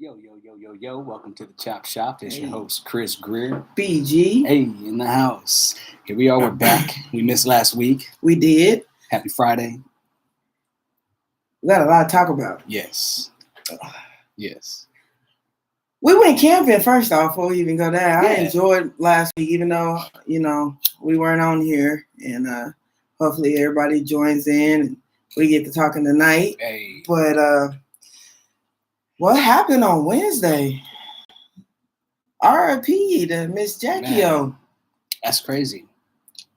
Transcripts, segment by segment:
Yo. Welcome to the ChopShop. It's your host, Kris Greer. BG. Hey, in the house. Here we are. We're back. We missed last week. We did. Happy Friday. We got a lot to talk about. Yes. We went camping first off before we even go there. Yeah. I enjoyed last week, even though, we weren't on here. And hopefully everybody joins in and we get to talking tonight. Hey. But what happened on Wednesday? R.I.P. to Miss Jackie O. That's crazy.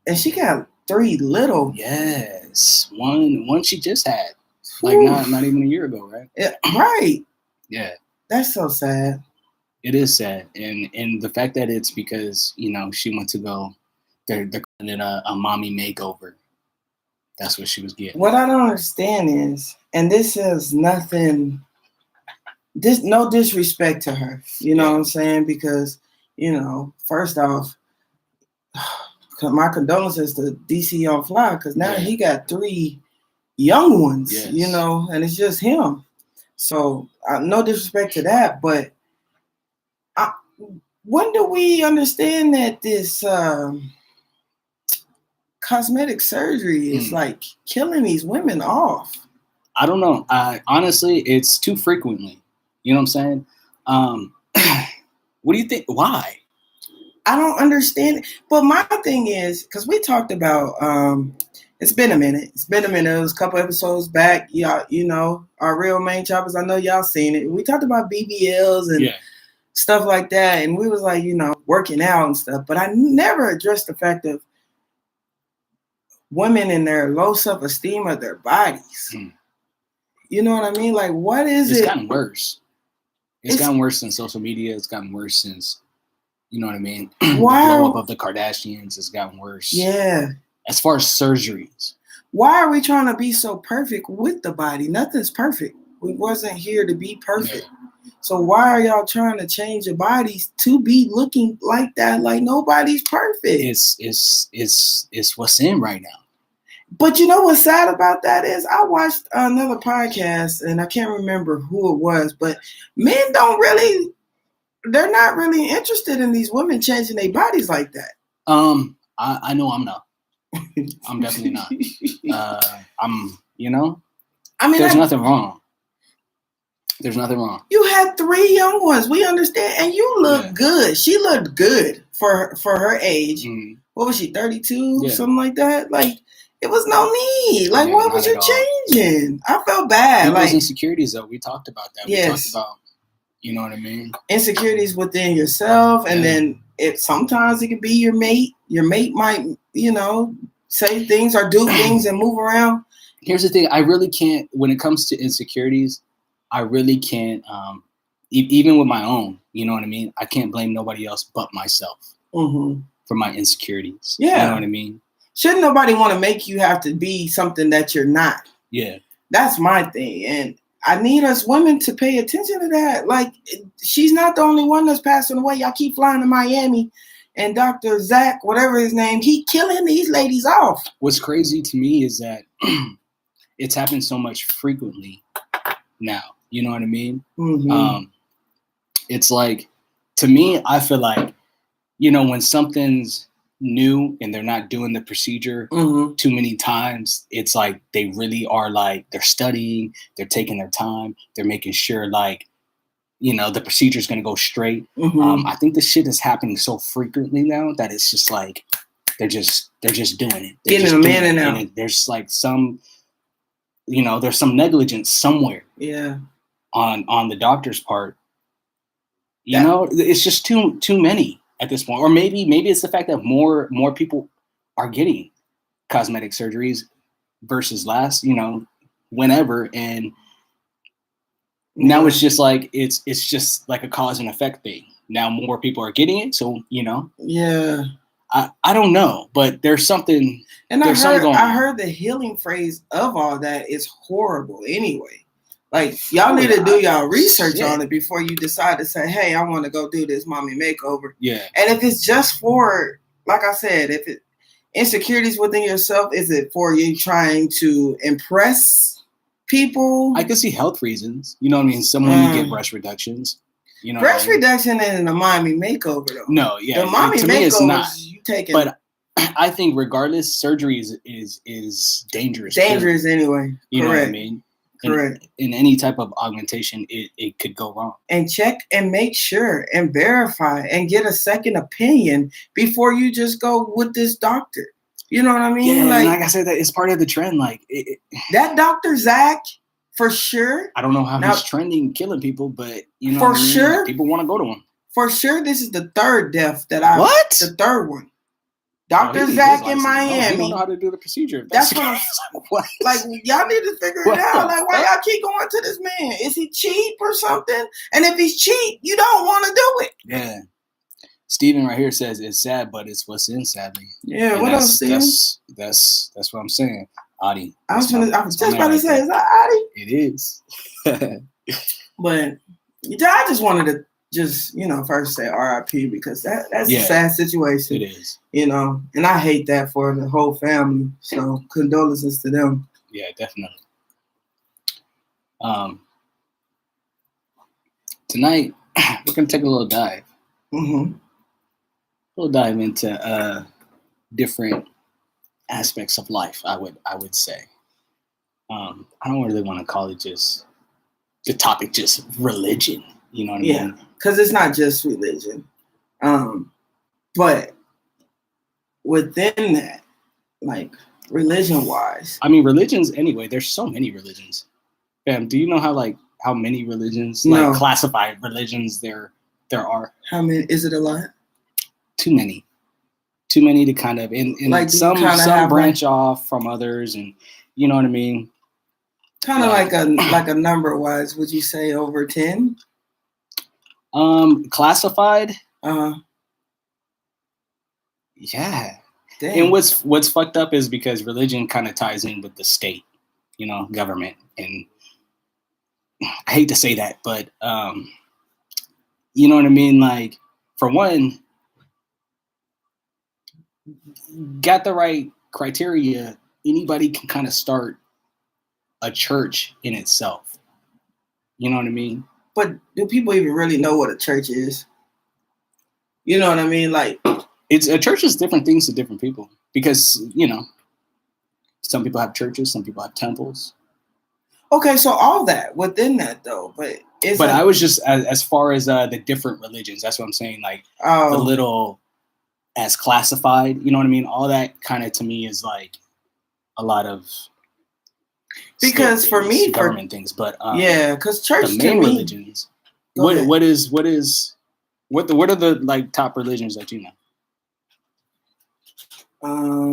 And she got 3 little. Yes. One she just had. Like not even a year ago, right? Yeah, right. Yeah. That's so sad. It is sad. And the fact that it's because, she went to go, they're calling it a mommy makeover. That's what she was getting. What I don't understand is, and this is nothing, no disrespect to her, you know what I'm saying? Because, first off, my condolences to DC on Fly, because now he got 3 young ones, and it's just him. So no disrespect to that, but when do we understand that this cosmetic surgery is like killing these women off? I don't know. Honestly, it's too frequently. You know what I'm saying? What do you think? Why? I don't understand. But my thing is, because we talked about, it's been a minute. It was a couple episodes back. Y'all, our real main choppers, I know y'all seen it. We talked about BBLs and stuff like that. And we was like, working out and stuff. But I never addressed the fact of women and their low self-esteem of their bodies. You know what I mean? Like, what is it? It's gotten worse. It's gotten worse since social media. It's gotten worse since, you know what I mean? Why? The blow up of the Kardashians has gotten worse. Yeah. As far as surgeries. Why are we trying to be so perfect with the body? Nothing's perfect. We wasn't here to be perfect. Yeah. So why are y'all trying to change your bodies to be looking like that? Like nobody's perfect. It's what's in right now. But you know what's sad about that is I watched another podcast and I can't remember who it was, but men they're not really interested in these women changing their bodies like that. I know I'm not. I'm definitely not. There's nothing wrong. There's nothing wrong. You had 3 young ones. We understand. And you look good. She looked good for her age. Mm. What was she, 32? Yeah. Something like that? Like, it was no need. Like, what was you changing? I felt bad. People's insecurities, though. We talked about that. Yes. We talked about, you know what I mean? Insecurities within yourself. And then sometimes it could be your mate. Your mate might, say things or do things and move around. Here's the thing. I really can't, when it comes to insecurities, I really can't, even with my own, you know what I mean? I can't blame nobody else but myself for my insecurities. Yeah. You know what I mean? Shouldn't nobody want to make you have to be something that you're not? Yeah. That's my thing. And I need us women to pay attention to that. Like, she's not the only one that's passing away. Y'all keep flying to Miami and Dr. Zach, whatever his name, he killing these ladies off. What's crazy to me is that it's happened so much frequently now. You know what I mean? Mm-hmm. It's like, to me, I feel like, when something's new and they're not doing the procedure too many times, it's like they really are like, they're studying, they're taking their time, they're making sure like, the procedure is going to go straight. I think this shit is happening so frequently now that it's just like, they're just doing it. They're getting them in and out. And there's like some, there's some negligence somewhere. Yeah. On the doctor's part, it's just too many at this point. Or maybe it's the fact that more people are getting cosmetic surgeries versus last, whenever. And now it's just like it's just like a cause and effect thing. Now more people are getting it, so Yeah. I don't know, but there's something. And I heard the healing phrase of all that is horrible anyway. Like, y'all need to do y'all research on it before you decide to say, hey, I want to go do this mommy makeover. Yeah. And if it's just for, like I said, if it insecurities within yourself, is it for you trying to impress people. I could see health reasons. You know what I mean? Some women get breast reductions. You know, breast reduction isn't a mommy makeover though. No, yeah, the mommy to me it's not. You taking, but I think regardless, surgery is dangerous. Dangerous anyway. You Correct. know what I mean? Correct. In any type of augmentation, it could go wrong. And check and make sure and verify and get a second opinion before you just go with this doctor. You know what I mean? Yeah, like I said, that it's part of the trend. Like that Dr. Zach, for sure. I don't know how he's trending, killing people, but you know, for what I mean? Sure, like, people want to go to him. For sure, this is the third death that the third one. Dr. Zach in Miami. He don't know how to do the procedure. That's what I'm saying. Like, y'all need to figure it out. Like, why y'all keep going to this man? Is he cheap or something? And if he's cheap, you don't want to do it. Yeah. Steven right here says it's sad, but it's what's in, sadly. Yeah, and what else, Steven? That's what I'm saying. Adi. I was just about to say, is that Adi? It is. But I just wanted to first say RIP because that's a sad situation. It is. You know, and I hate that for the whole family. So condolences to them. Yeah, definitely. Tonight we're gonna take a little dive. Mm-hmm. We'll dive into different aspects of life. I would say. I don't really want to call it just the topic, just religion. You know what I mean? Yeah, because it's not just religion. But within that, like religion-wise, I mean, religions anyway. There's so many religions. Do you know how many religions, like classified religions there are? How many? Is it a lot? Too many to kind of, and like some branch off from others, and you know what I mean. Kind of like a number wise, would you say over 10? Classified. Yeah. Damn. And what's fucked up is because religion kind of ties in with the state, you know, government, and I hate to say that, but you know what I mean. Like, for one, got the right criteria, anybody can kind of start a church in itself. You know what I mean? But do people even really know what a church is? You know what I mean? Like, a church is different things to different people because, you know, some people have churches, some people have temples. Okay, so all that within that though, but I was just as far as the different religions. That's what I'm saying. Like the little as classified. You know what I mean? All that kind of to me is like a lot of. Because for me, government things, but because church the main religions. What are the like top religions that you know?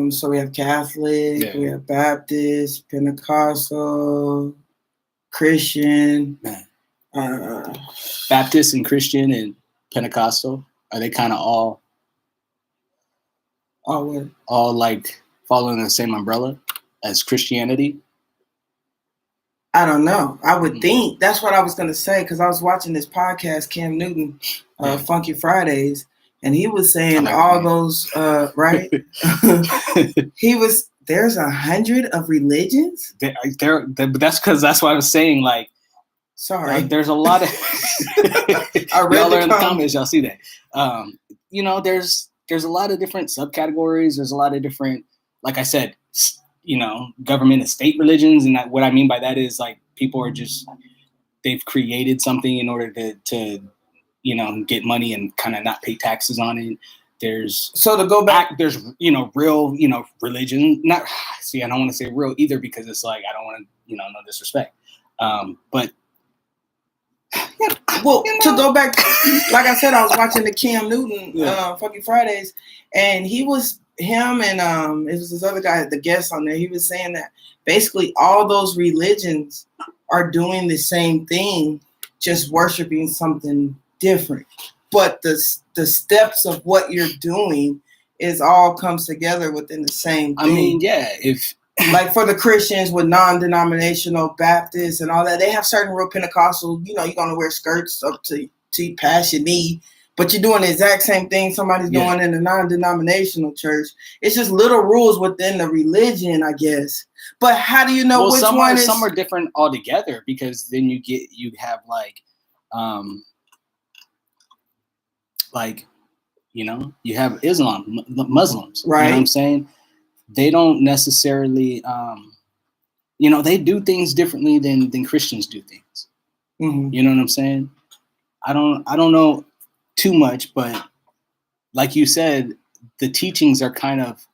So we have Catholic, we have Baptist, Pentecostal, Christian. Baptist and Christian and Pentecostal, are they kind of all like following the same umbrella as Christianity? I don't know. I would think that's what I was going to say because I was watching this podcast, Cam Newton, Funky Fridays, and he was saying those, right? There's 100 of religions? That's because that's what I was saying. Like, sorry. Like, there's a lot of. I read y'all are in the comments. Y'all see that. You know, there's a lot of different subcategories. There's a lot of different, like I said, you know, government and state religions. And what I mean by that is like people are just, they've created something in order to you know, get money and kind of not pay taxes on it. There's to go back, there's, you know, real, you know, religion. Not, see, I don't want to say real either because it's like, I don't want to, you know, no disrespect. But yeah, well, you know, to go back, like I said, I was watching the Cam Newton Funky Fridays, and him and it was this other guy, the guest on there. He was saying that basically all those religions are doing the same thing, just worshiping something different. But the steps of what you're doing is all comes together within the same thing. I mean, yeah, if like for the Christians with non-denominational Baptists and all that, they have certain real Pentecostal, you know, you're going to wear skirts up to past your knee, but you're doing the exact same thing somebody's doing in a non-denominational church. It's just little rules within the religion, I guess, But how do you know which one is? Some are different altogether, because then you have you have Islam, Muslims, right? You know what I'm saying? They don't necessarily, they do things differently than Christians do things. Mm-hmm. You know what I'm saying? I don't know too much, but like you said, the teachings are kind of,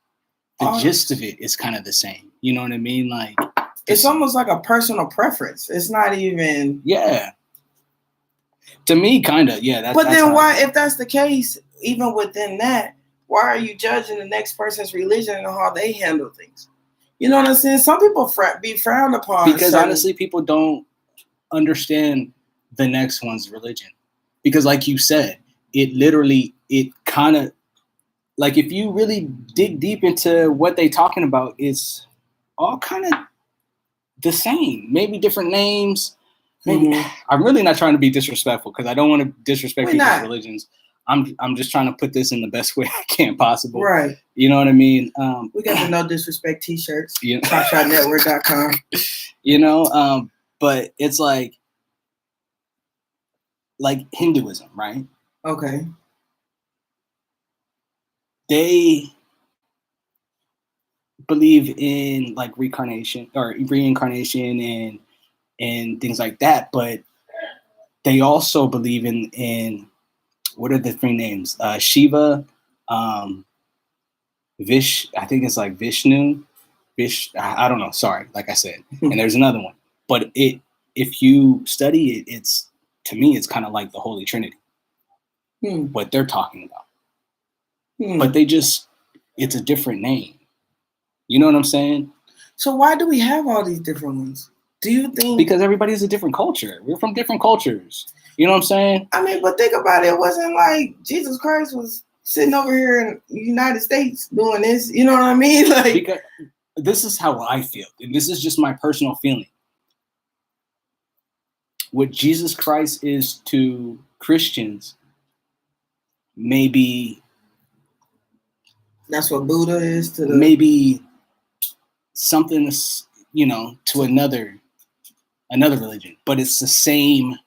the gist of it is kind of the same. You know what I mean? Like, it's almost like a personal preference. It's not even. Yeah. To me, kind of, yeah. But then why, if that's the case, even within that, why are you judging the next person's religion and how they handle things? You know what I'm saying? Some people be frowned upon. Because honestly, people don't understand the next one's religion. Because like you said, it kind of, like, if you really dig deep into what they talking about, it's all kind of the same. Maybe different names. Maybe, I'm really not trying to be disrespectful, because I don't want to disrespect people's religions. I'm just trying to put this in the best way I can possible. Right. You know what I mean? We got the No Disrespect t-shirts. ChopShopNetwork.com. But it's like Hinduism, right? Okay. They believe in like reincarnation and things like that, but they also believe in what are the three names? Shiva, Vish. I think it's like Vishnu. I don't know. Sorry, like I said, and there's another one. But if you study it, to me it's kind of like the Holy Trinity. What they're talking about, but it's a different name. You know what I'm saying? So why do we have all these different ones? Do you think? Because everybody's a different culture. We're from different cultures. You know what I'm saying? I mean, but think about it. It wasn't like Jesus Christ was sitting over here in the United States doing this. You know what I mean? Like, because this is how I feel, and this is just my personal feeling. What Jesus Christ is to Christians, maybe that's what Buddha is to maybe something, to another religion, but it's the same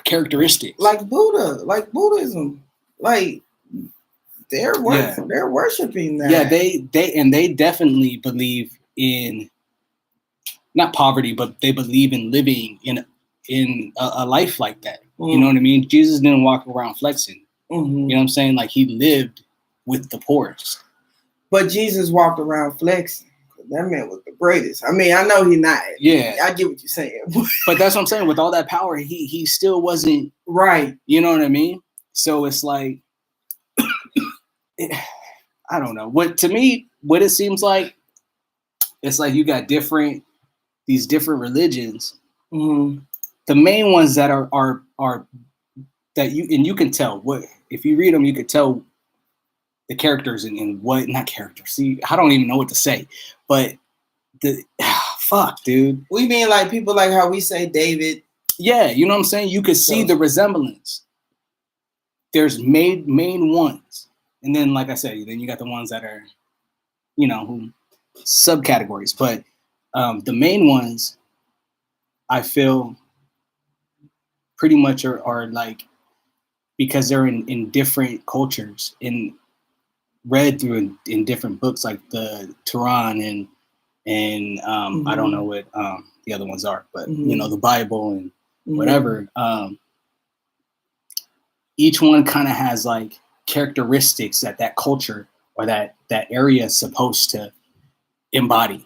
characteristics. Like Buddha, like Buddhism, like they're worshiping that. Yeah, they definitely believe in not poverty, but they believe in living in a life like that. You know what I mean? Jesus didn't walk around flexing. You know what I'm saying? Like, he lived with the poorest. But Jesus walked around flexing. That man was the greatest. I mean, I know he's not. Yeah, I get what you're saying. But that's what I'm saying. With all that power, he still wasn't right. You know what I mean? So it's like, I don't know. To me, what it seems like, it's like you got these different religions. The main ones that are that you can tell what, if you read them, you could tell the characters and what, not characters. See, I don't even know what to say, but fuck, dude. We mean like people like how we say David. Yeah, you know what I'm saying? You could see the resemblance. There's main ones. And then, like I said, then you got the ones that are, who subcategories. But the main ones, I feel, pretty much are like, because they're in different cultures and read through in different books, like the Quran and I don't know what the other ones are, but the Bible and whatever. Each one kind of has like characteristics that culture or that area is supposed to embody.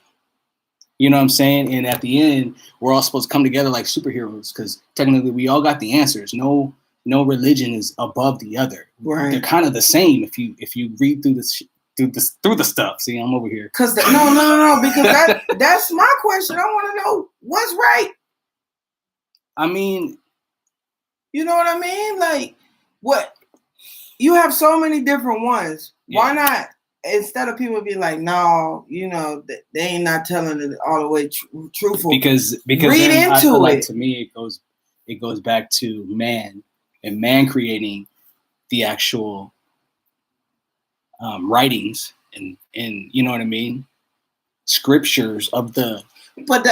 You know what I'm saying? And at the end, we're all supposed to come together like superheroes, because technically we all got the answers. No religion is above the other. Right. They're kind of the same if you read through the stuff. See, I'm over here. Because no, because that's my question. I want to know what's right. I mean, you know what I mean? Like, what? You have so many different ones. Yeah. Why not? Instead of people being like, no, they ain't not telling it all the way truthful. Because read into I feel it. Like, to me, it goes back to man and man creating the actual writings and you know what I mean. scriptures of the. But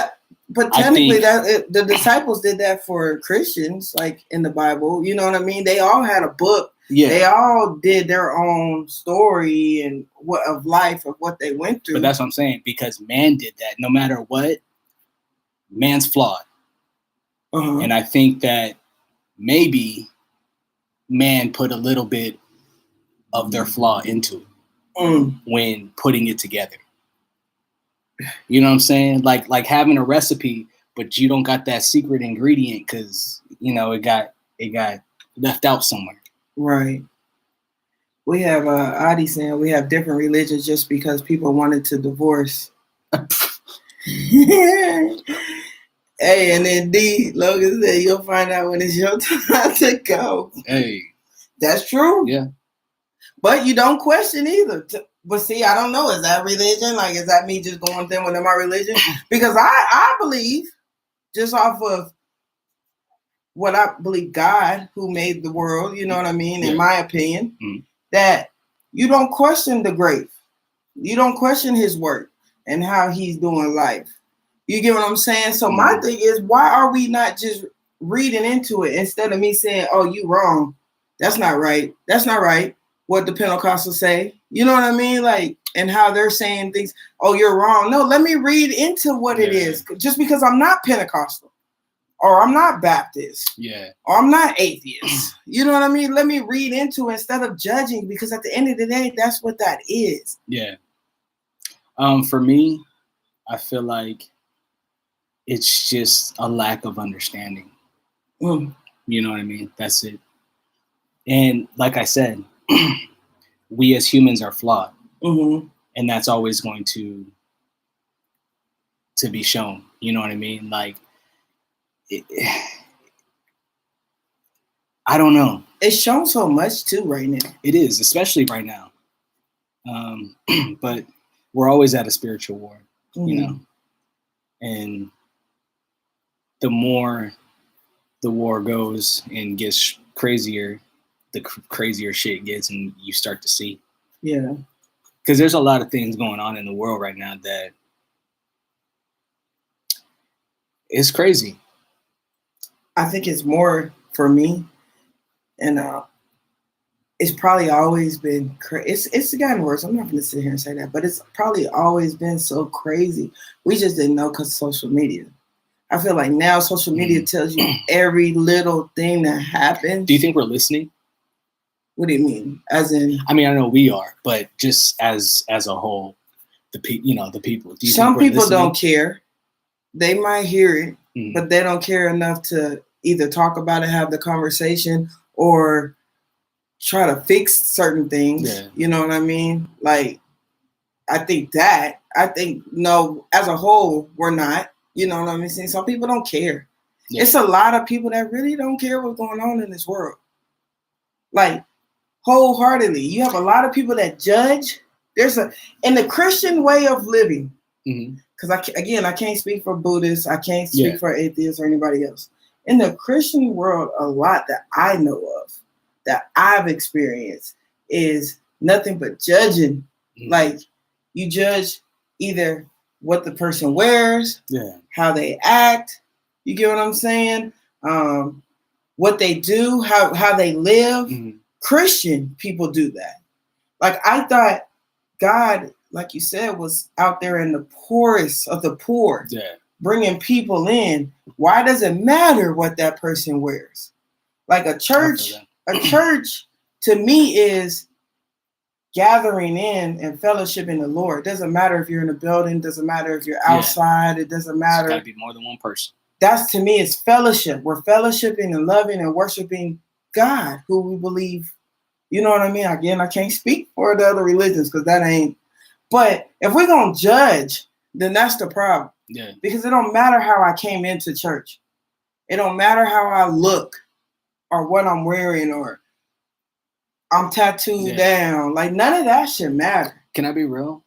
technically, the disciples did that for Christians, like in the Bible. You know what I mean? They all had a book. Yeah. They all did their own story and of life of what they went through. But that's what I'm saying, because man did that. No matter what, man's flawed. And I think that maybe man put a little bit of their flaw into it when putting it together. You know what I'm saying? Like having a recipe, but you don't got that secret ingredient because it got left out somewhere. Right. We have Adi saying we have different religions just because people wanted to divorce. Hey, and then D, Logan said you'll find out when it's your time to go. Hey. That's true. Yeah. But you don't question either. But see, I don't know. Is that religion? Like, is that me just going them within my religion? Because I believe, just off of what I believe, God, who made the world, you know what I mean, in my opinion, that you don't question the grave. You don't question his work and how he's doing life. You get what I'm saying? So my thing is, why are we not just reading into it instead of me saying, oh, you wrong. That's not right. That's not right. What the Pentecostals say. You know what I mean? Like, and how they're saying things. Oh, you're wrong. No, let me read into what it is. Just because I'm not Pentecostal or I'm not Baptist or I'm not atheist. You know what I mean? Let me read into it instead of judging, because at the end of the day, that's what that is. Yeah. For me, I feel like it's just a lack of understanding. You know what I mean? That's it. And like I said, we as humans are flawed. And that's always going to be shown. You know what I mean? Like, I don't know. It's shown so much too right now. It is, especially right now. But we're always at a spiritual war, you know? And the more the war goes and gets crazier, the crazier shit gets, and you start to see. Yeah. Because there's a lot of things going on in the world right now that is crazy. I think it's more for me, and it's probably always been crazy. It's gotten worse. I'm not going to sit here and say that, but it's probably always been so crazy. We just didn't know because of social media. I feel like now social media tells you every little thing that happens. Do you think we're listening? What do you mean? As in? I mean, I know we are, but just as a whole, the people. Do you some people don't care. They might hear it, but they don't care enough to either talk about it, have the conversation, or try to fix certain things. Yeah. You know what I mean? Like, I think no, as a whole, we're not. You know what I mean? Some people don't care. Yeah. It's a lot of people that really don't care what's going on in this world. Like, wholeheartedly. You have a lot of people that judge. In the Christian way of living, because I can't speak for Buddhists, I can't speak for atheists or anybody else. In the Christian world, a lot that I know of, that I've experienced, is nothing but judging. Like, you judge either what the person wears, how they act, you get what I'm saying? What they do, how they live. Christian people do that. Like, I thought God, like you said, was out there in the poorest of the poor, bringing people in. Why does it matter what that person wears? Like, a church to me is gathering in and fellowshipping the Lord. It doesn't matter if you're in a building, it doesn't matter if you're outside, it doesn't matter. It's got to be more than one person. That's, to me, is fellowship. We're fellowshipping and loving and worshiping God, who we believe. You know what I mean? Again, I can't speak for the other religions because that ain't. But if we're going to judge, then that's the problem. Yeah. Because it don't matter how I came into church. It don't matter how I look or what I'm wearing or I'm tattooed down. Like, none of that should matter. Can I be real?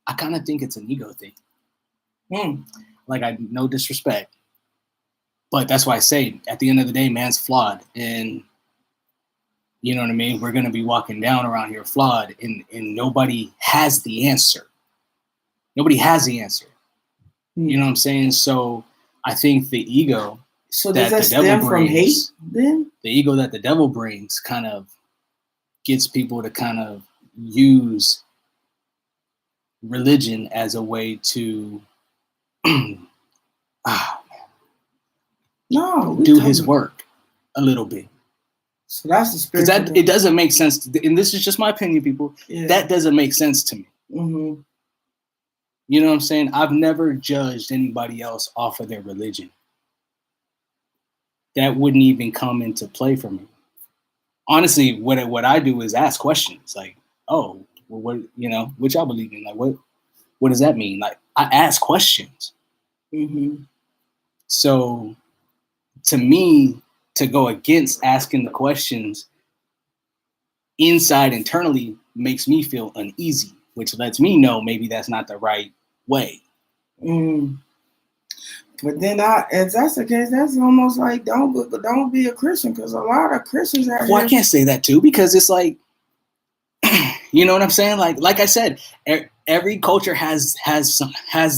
I kind of think it's an ego thing. Like, no disrespect. But that's why I say, at the end of the day, man's flawed. And you know what I mean? We're going to be walking down around here flawed, and nobody has the answer. Nobody has the answer. You know what I'm saying? So I think the ego does that stem from hate then? The ego that the devil brings kind of gets people to kind of use religion as a way to do his work a little bit. So that's the spiritual. Because it doesn't make sense. And this is just my opinion, people. Yeah. That doesn't make sense to me. Mm-hmm. You know what I'm saying? I've never judged anybody else off of their religion. That wouldn't even come into play for me. Honestly, what I do is ask questions like, oh, well, what, what y'all believe in? Like, what does that mean? Like, I ask questions. Mm-hmm. So to me, to go against asking the questions internally makes me feel uneasy, which lets me know maybe that's not the right way. But then, if that's the case, that's almost like don't be a Christian, because a lot of Christians out here. I can't say that too, because it's like, you know what I'm saying? Like I said, every culture has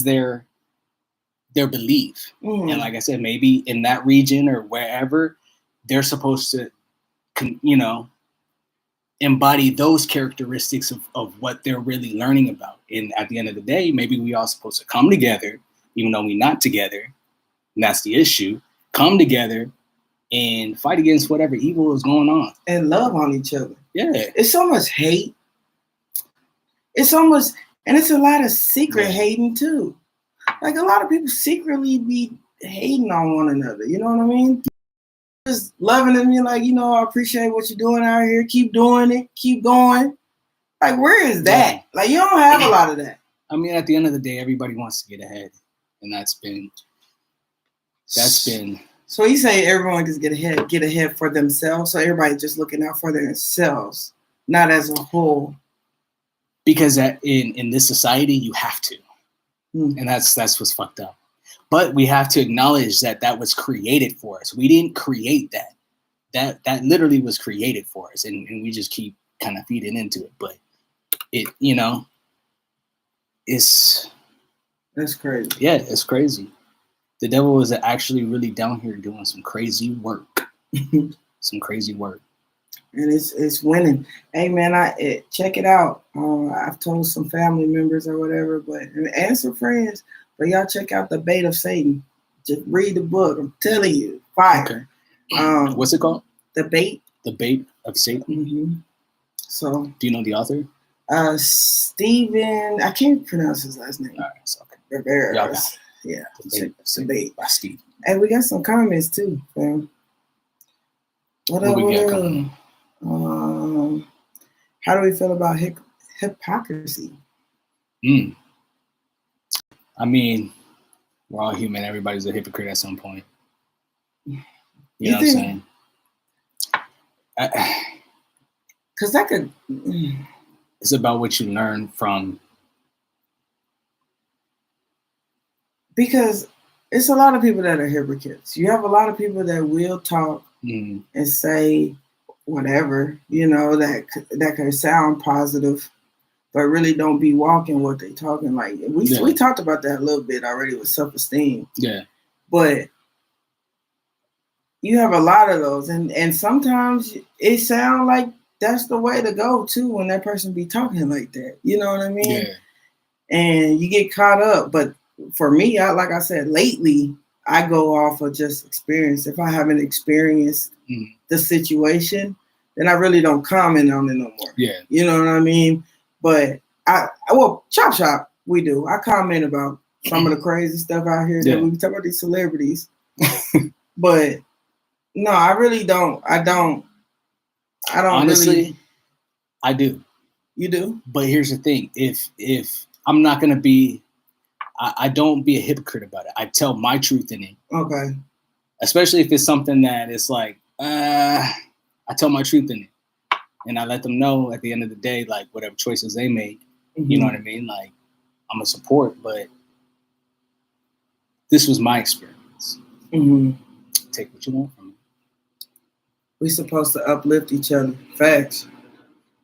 their belief, and like I said, maybe in that region or wherever, they're supposed to, embody those characteristics of what they're really learning about. And at the end of the day, maybe we all supposed to come together, even though we're not together. And that's the issue. Come together and fight against whatever evil is going on. And love on each other. Yeah. It's so much hate. It's almost, and it's a lot of secret hating too. Like a lot of people secretly be hating on one another. You know what I mean? Just loving them. You're like, I appreciate what you're doing out here. Keep doing it. Keep going. Like, where is that? Yeah. Like, you don't have a lot of that. I mean, at the end of the day, everybody wants to get ahead. And that's been. So you say everyone can get ahead for themselves. So everybody just looking out for themselves, not as a whole. Because in this society, you have to. And that's what's fucked up. But we have to acknowledge that was created for us. We didn't create that. That literally was created for us. And we just keep kind of feeding into it. But that's crazy. Yeah, it's crazy. The devil is actually really down here doing some crazy work. Some crazy work. And it's winning. Hey man, check it out. I've told some family members or whatever, and some friends, but y'all check out The Bait of Satan. Just read the book. I'm telling you, fire. Okay. What's it called? The Bait. The Bait of Satan. Mm-hmm. So. Do you know the author? Stephen. I can't pronounce his last name. All right, it's okay. Rivera. Yeah. The Bait by Steve. Hey, we got some comments too, fam. What we got coming? How do we feel about hypocrisy? I mean, we're all human. Everybody's a hypocrite at some point. You know what I'm saying? Because that could. It's about what you learn from. Because it's a lot of people that are hypocrites. You have a lot of people that will talk and say whatever, that can sound positive, but really don't be walking what they talking. Like we talked about that a little bit already with self-esteem. Yeah. But you have a lot of those, and sometimes it sounds like that's the way to go too when that person be talking like that. You know what I mean? Yeah. And you get caught up. But for me, like I said, lately I go off of just experience. If I haven't experienced the situation, then I really don't comment on it no more. Yeah. You know what I mean? But ChopShop, we do. I comment about some of the crazy stuff out here that we talk about these celebrities. But no, I really don't. I don't honestly really. I do. You do? But here's the thing. If I'm not gonna be, I don't be a hypocrite about it. I tell my truth in it. Okay. Especially if it's something that it's like, I tell my truth in it. And I let them know at the end of the day, like whatever choices they make, you know what I mean? Like I'm a support, but this was my experience. Take what you want from me. We're supposed to uplift each other. Facts.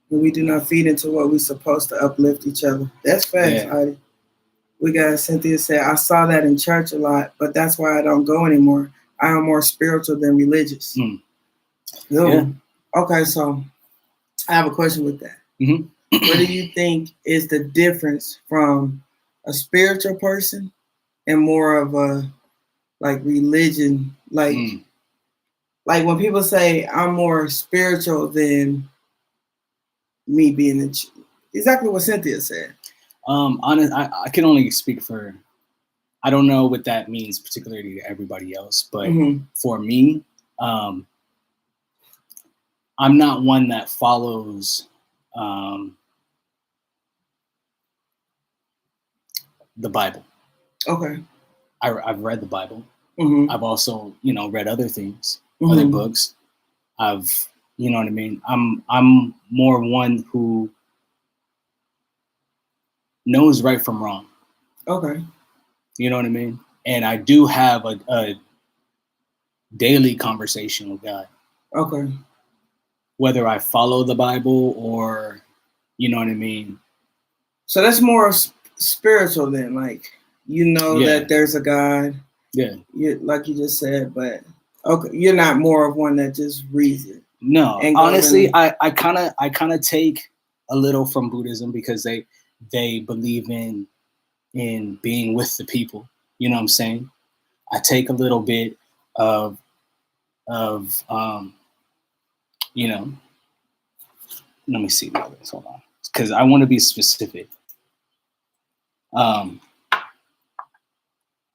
When we do not feed into what we're supposed to uplift each other. That's facts, Heidi. We got Cynthia said, I saw that in church a lot, but that's why I don't go anymore. I am more spiritual than religious. Yeah. Okay, so I have a question with that. Mm-hmm. What do you think is the difference from a spiritual person and more of a like religion? Like when people say I'm more spiritual than me being exactly what Cynthia said. I can only speak for. I don't know what that means particularly to everybody else, but for me, I'm not one that follows the Bible. Okay. I've read the Bible. I've also, read other things, other books. You know what I mean? I'm more one who knows right from wrong. Okay. You know what I mean? And I do have a daily conversation with God. Okay. Whether I follow the Bible or, you know what I mean? So that's more spiritual then, like, that there's a God. Yeah. Like you just said, but okay, you're not more of one that just reads it. No, honestly, I kind of take a little from Buddhism because they believe in being with the people. You know what I'm saying? I take a little bit of let me see about this. Hold on, because I want to be specific.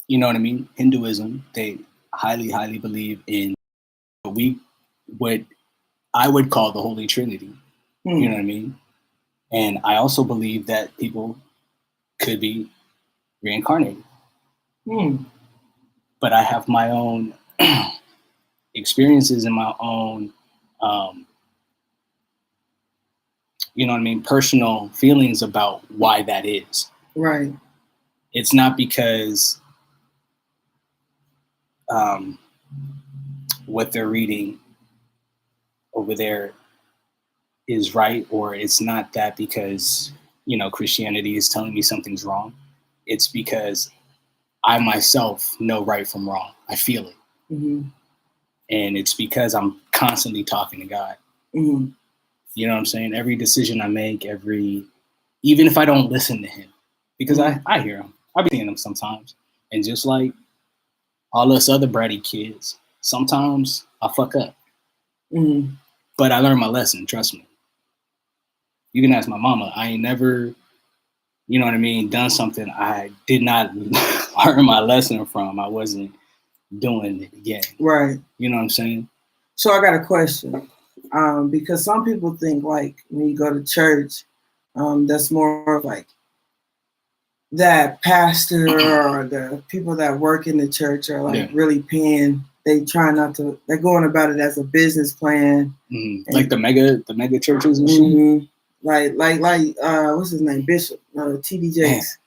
You know what I mean? Hinduism, they highly believe in what I would call the Holy Trinity. You know what I mean? And I also believe that people could be reincarnated. But I have my own experiences and my own, you know what I mean, personal feelings about why that is. Right. It's not because what they're reading over there is right, or it's not that because, Christianity is telling me something's wrong. It's because I myself know right from wrong. I feel it. And it's because I'm constantly talking to God. You know what I'm saying? Every decision I make, even if I don't listen to him, because I hear him. I be seeing him sometimes. And just like all us other bratty kids, sometimes I fuck up. But I learned my lesson, trust me. You can ask my mama. I ain't never, you know what I mean, done something I did not learn my lesson from. I wasn't doing it again. Right. You know what I'm saying? So I got a question. Because some people think like when you go to church, that's more of like that pastor or the people that work in the church are like really paying. They try not to. They're going about it as a business plan, like the mega churches and shit. Like what's his name, Bishop, T.D. Jakes.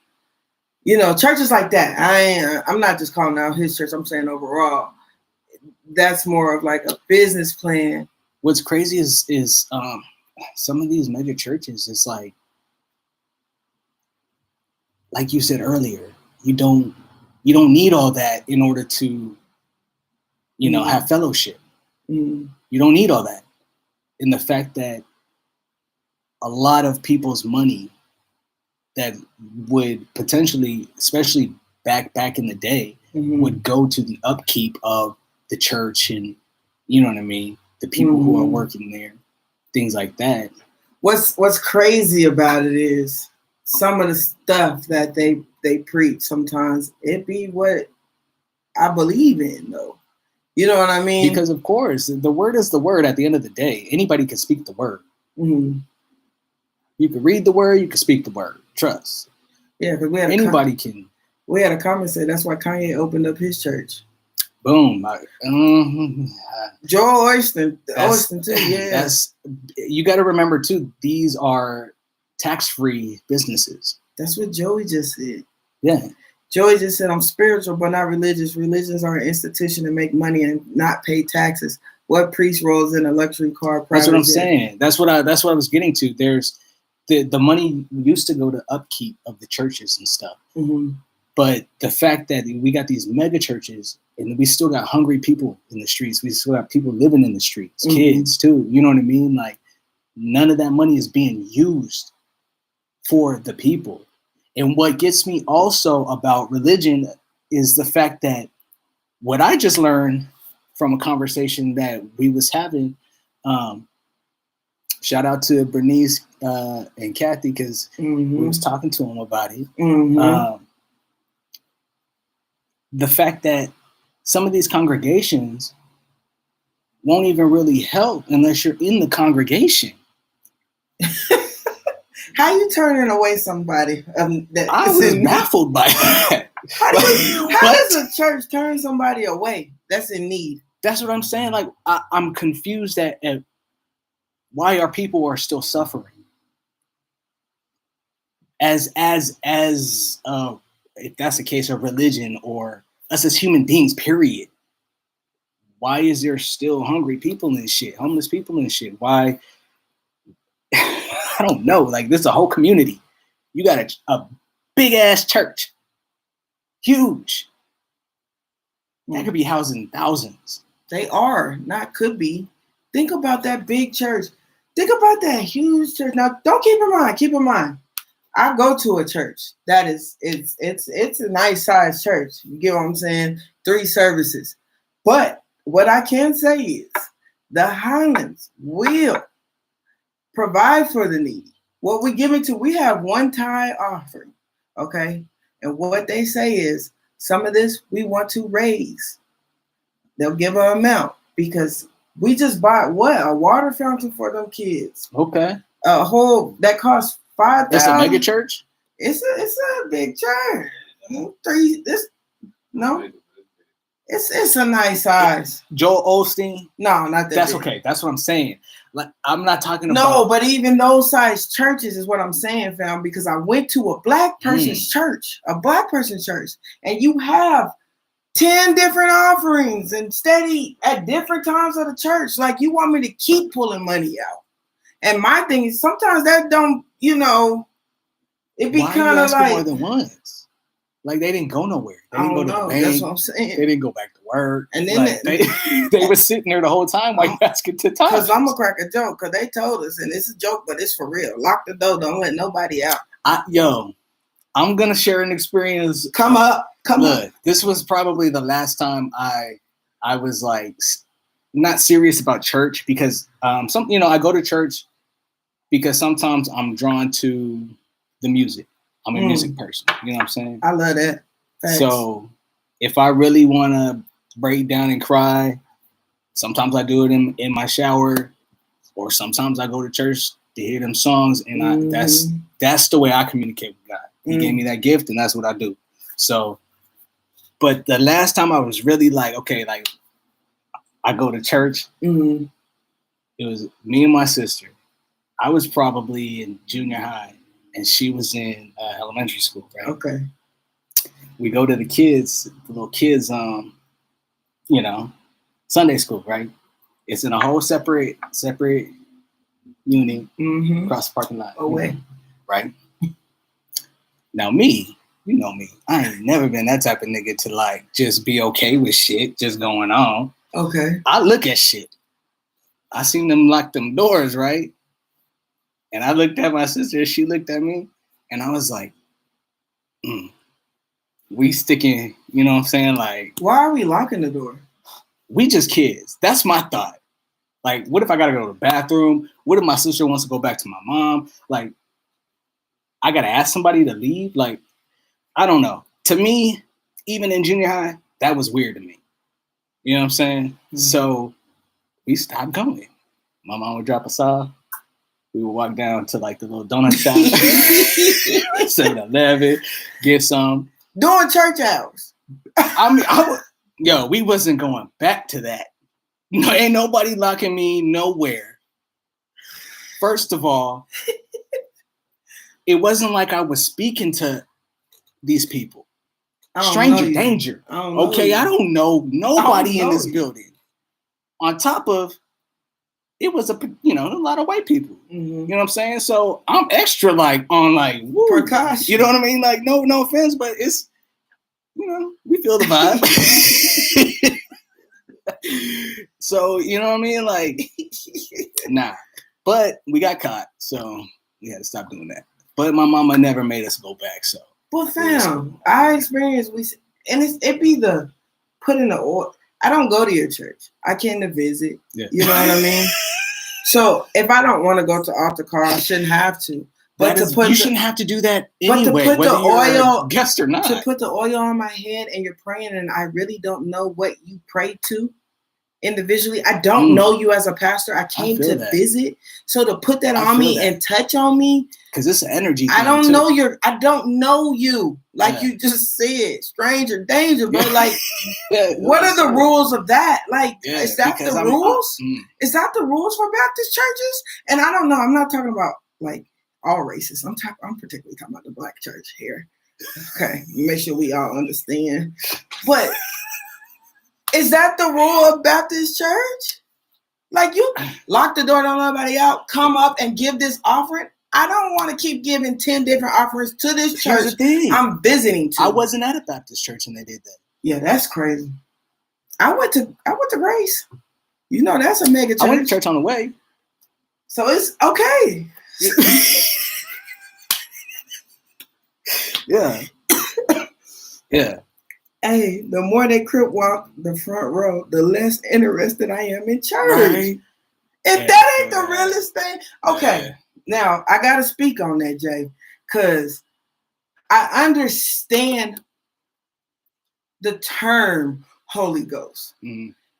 Churches like that. I'm not just calling out his church. I'm saying overall, that's more of like a business plan. What's crazy is some of these mega churches. It's like you said earlier, you don't need all that in order to, have fellowship. You don't need all that. And the fact that a lot of people's money that would potentially, especially back in the day, would go to the upkeep of the church and, you know what I mean, the people who are working there, things like that. What's crazy about it is some of the stuff that they preach sometimes, it be what I believe in, though. You know what I mean? Because, of course, the word is the word at the end of the day. Anybody can speak the word. You can read the word, you can speak the word. Trust. Yeah, because anybody can. We had a comment say that's why Kanye opened up his church. Boom. Joel Osteen too. Yeah. You got to remember too. These are tax-free businesses. That's what Joey just said. Yeah. Joey just said, I'm spiritual, but not religious. Religions are an institution to make money and not pay taxes. What priest rolls in a luxury car? That's what I'm saying. That's what I was getting to. the money used to go to upkeep of the churches and stuff. Mm-hmm. But the fact that we got these mega churches and we still got hungry people in the streets, we still got people living in the streets, Mm-hmm. kids too. You know what I mean? Like none of that money is being used for the people. And what gets me also about religion is the fact that what I just learned from a conversation that we was having, shout out to Bernice and Kathy, because Mm-hmm. we was talking to them about it. Mm-hmm. The fact that some of these congregations won't even really help unless you're in the congregation. How you turning away somebody? That I was baffled by that. How does a church turn somebody away that's in need? That's what I'm saying. Like I'm confused at why our people are still suffering. As if that's the case of religion or us as human beings, period. Why is there still hungry people and shit, homeless people and shit? Why? I don't know. Like this is a whole community. You got a big ass church, huge. That could be housing thousands. They are, not could be. Think about that big church. Think about that huge church. Now, don't keep in mind. I go to a church that it's a nice sized church. You get what I'm saying? 3 services. But what I can say is the Highlands will provide for the needy. What we give it to, we have one tithe offering, okay? And what they say is some of this we want to raise. They'll give an amount because we just bought a water fountain for them kids. Okay. A whole that costs $5,000. It's a mega church. It's a big church. It's a nice size. Joel Osteen. No, not that. That's big. okay. That's what I'm saying. Like I'm not talking about. No, but even those size churches is what I'm saying, fam. Because I went to a black person's church, and you have 10 different offerings and steady at different times of the church. Like you want me to keep pulling money out. And my thing is sometimes that don't, it be kind of like more than once. Like they didn't go nowhere. They didn't go to the bank. That's what I'm saying. They didn't go back to work. And then like, they were sitting there the whole time while you asking to talk. Because I'm gonna crack a joke because they told us, and it's a joke, but it's for real. Lock the door. Don't let nobody out. I'm gonna share an experience. Come up. This was probably the last time I was like not serious about church because I go to church because sometimes I'm drawn to the music. I'm a music person. You know what I'm saying? I love that. Thanks. So if I really want to break down and cry, sometimes I do it in my shower, or sometimes I go to church to hear them songs, and that's the way I communicate with God. He gave me that gift, and that's what I do. So, but the last time I was really like, okay, like I go to church, it was me and my sister. I was probably in junior high, and she was in elementary school, right? Okay. We go to the little kids, Sunday school, right? It's in a whole separate unit across the parking lot. Away. Right? Now me, you know me, I ain't never been that type of nigga to like just be okay with shit just going on. Okay. I look at shit. I seen them lock them doors, right? And I looked at my sister, she looked at me, and I was like, we sticking, you know what I'm saying? Like, why are we locking the door? We just kids. That's my thought. Like, what if I gotta go to the bathroom? What if my sister wants to go back to my mom? Like, I gotta ask somebody to leave? Like, I don't know. To me, even in junior high, that was weird to me. You know what I'm saying? So we stopped going. My mom would drop us off. We would walk down to like the little donut shop, 7-Eleven, get some. During church hours. We wasn't going back to that. No, ain't nobody locking me nowhere. First of all, it wasn't like I was speaking to these people. Stranger danger. I don't know nobody in this building. On top of, it was a lot of white people. You know what I'm saying? So I'm extra like on like woo, precaution. you know what I mean? Like no offense, but it's we feel the vibe. So you know what I mean? Like nah. But we got caught, so we had to stop doing that. But my mama never made us go back, so. Well, fam, our experience, it be the put in the oil. I don't go to your church. I came to visit. Yeah. You know what I mean? So if I don't want to go to altar call, I shouldn't have to. But you shouldn't have to do that anyway, but to put whether the oil, a guest or not. To put the oil on my head and you're praying, and I really don't know what you pray to. Individually, I don't know you as a pastor. I came to visit, so to put that on me and touch on me, because it's an energy. I don't know I don't know you, like you just said, stranger danger. But like, what are the rules of that? Like, is that the rules? Is that the rules for Baptist churches? And I don't know. I'm not talking about like all races. I'm particularly talking about the Black church here. Okay, make sure we all understand, but. Is that the rule of Baptist church? Like you lock the door, don't let nobody out, come up and give this offering. I don't want to keep giving 10 different offerings to this church. I'm visiting to. I wasn't at a Baptist church and they did that. Yeah, that's crazy. I went to Grace. You know that's a mega church. I went to church on the way. So it's okay. Yeah. Yeah. Hey, the more they crip walk the front row, the less interested I am in church. Right. If that ain't the realest thing. Okay, now I got to speak on that, Jay, because I understand the term Holy Ghost.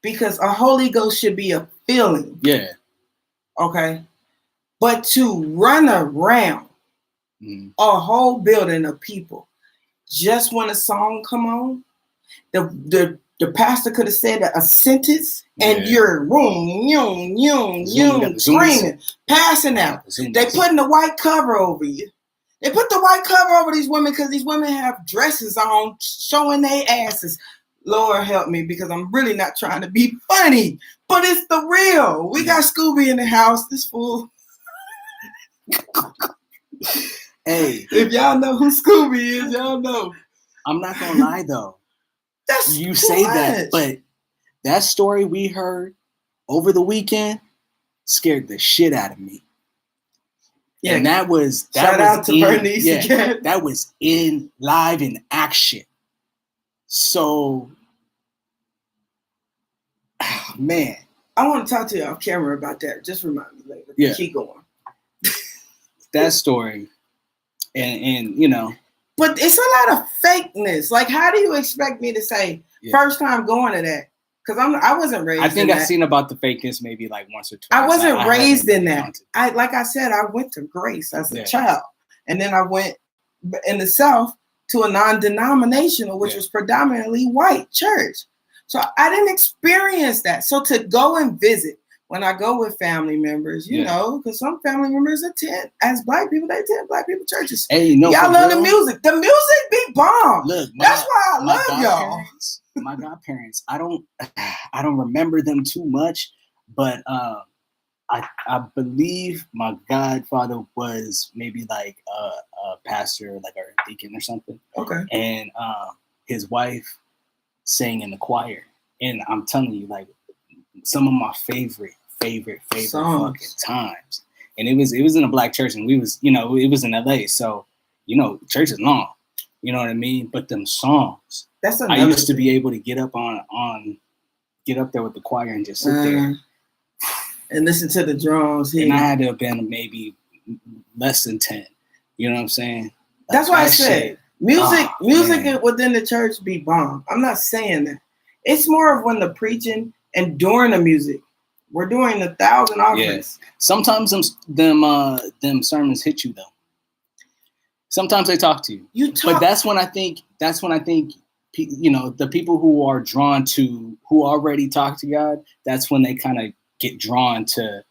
Because a Holy Ghost should be a feeling. Yeah. Okay. But to run around a whole building of people just when a song come on, the pastor could have said a sentence and you're screaming, passing out. They putting the white cover over you. They put the white cover over these women because these women have dresses on showing their asses. Lord help me, because I'm really not trying to be funny, but it's the real. We got Scooby in the house. This fool. Hey, if y'all know who Scooby is, y'all know. I'm not gonna lie though. You say that, but that story we heard over the weekend scared the shit out of me. Yeah, and that was shout out to Bernice again. That was in live in action. So, man, I want to talk to you off camera about that. Just remind me later. Yeah, keep going. That story, and you know. But it's a lot of fakeness. Like, how do you expect me to say first time going to that? Because I wasn't raised. I think I've seen about the fakeness maybe like once or twice. I wasn't raised in that. Like I said, I went to Grace as a child, and then I went in the South to a non-denominational, which was predominantly white church. So I didn't experience that. So to go and visit. When I go with family members, you know, because some family members attend, as Black people, they attend Black people churches. Hey, you know, y'all love the music. The music be bomb. Look, that's why I love y'all. My godparents, I don't remember them too much, but I believe my godfather was maybe like a pastor, like a deacon or something. Okay. And his wife sang in the choir, and I'm telling you, like, some of my favorite fucking times. And it was in a Black church, and we was, you know, it was in LA. So, you know, church is long. You know what I mean? But them songs. That's I used to be able to get up there with the choir and just sit there. And listen to the drums. And I had to have been maybe less than 10. You know what I'm saying? Like, that's why I said music within the church be bomb. I'm not saying that. It's more of when the preaching and during the music, we're doing 1,000 offerings. Yeah. Sometimes them sermons hit you though. Sometimes they talk to you. But that's when I think, you know, the people who are drawn to, who already talk to God, that's when they kind of get drawn to,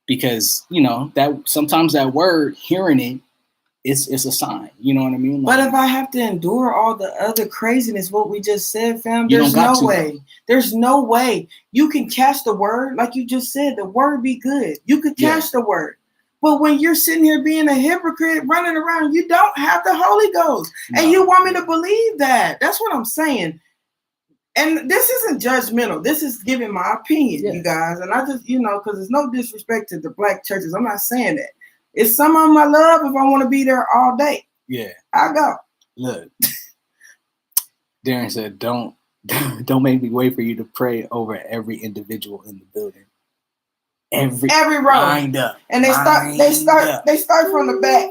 because, you know, that sometimes that word, hearing it, it's a sign. You know what I mean? But if I have to endure all the other craziness, what we just said, fam, You there's don't got no to, way. though. There's no way. You can catch the word, like you just said, the word be good. You could catch the word. But when you're sitting here being a hypocrite, running around, you don't have the Holy Ghost. No. And you want me to believe that. That's what I'm saying. And this isn't judgmental. This is giving my opinion, you guys. And I just, because there's no disrespect to the black churches. I'm not saying that. It's some of them I love if I want to be there all day. Yeah. I go. Look. Darren said, don't make me wait for you to pray over every individual in the building. Every row. Lined up. And they start from the back.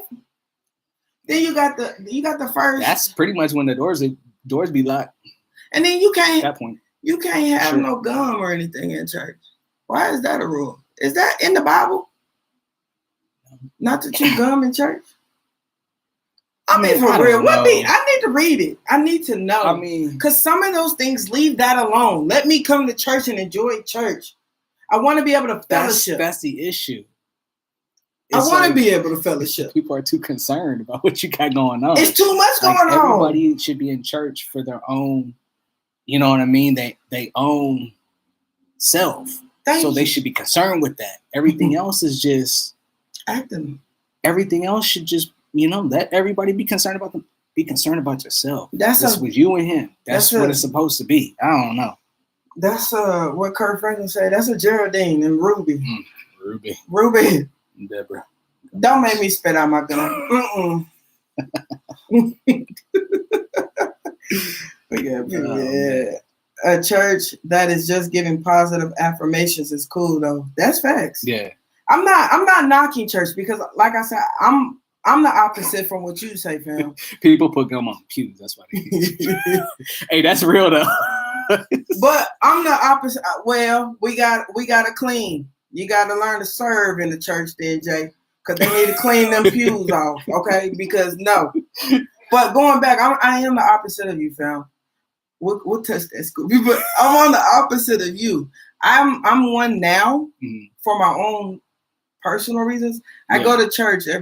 Then you got the first. That's pretty much when the doors be locked. And then you can't at that point. You can't have no gum or anything in church. Why is that a rule? Is that in the Bible? Not to chew gum in church? I mean, for real. I need to read it. I need to know. I mean, because some of those things, leave that alone. Let me come to church and enjoy church. I want to be able to fellowship. That's the issue. I want to be able to fellowship. People are too concerned about what you got going on. It's too much going on. Everybody should be in church for their own, you know what I mean? They own self. They should be concerned with that. Everything else is just acting. Everything else should just, let everybody be concerned about them. Be concerned about yourself. That's with you and him. That's what it's supposed to be. I don't know. That's what Kurt Franklin said. That's a Geraldine and Ruby. Ruby. Deborah. Don't make me spit out my gum. Yeah. A church that is just giving positive affirmations is cool though. That's facts. Yeah. I'm not knocking church because, like I said, I'm the opposite from what you say, fam. People put gum on pews. That's why. Hey, that's real though. But I'm the opposite. Well, we got to clean. You got to learn to serve in the church, then, Jay, because they need to clean them pews off. Okay, because no. But going back, I am the opposite of you, fam. We'll touch that school, but I'm on the opposite of you. I'm one now for my own personal reasons. I go to church I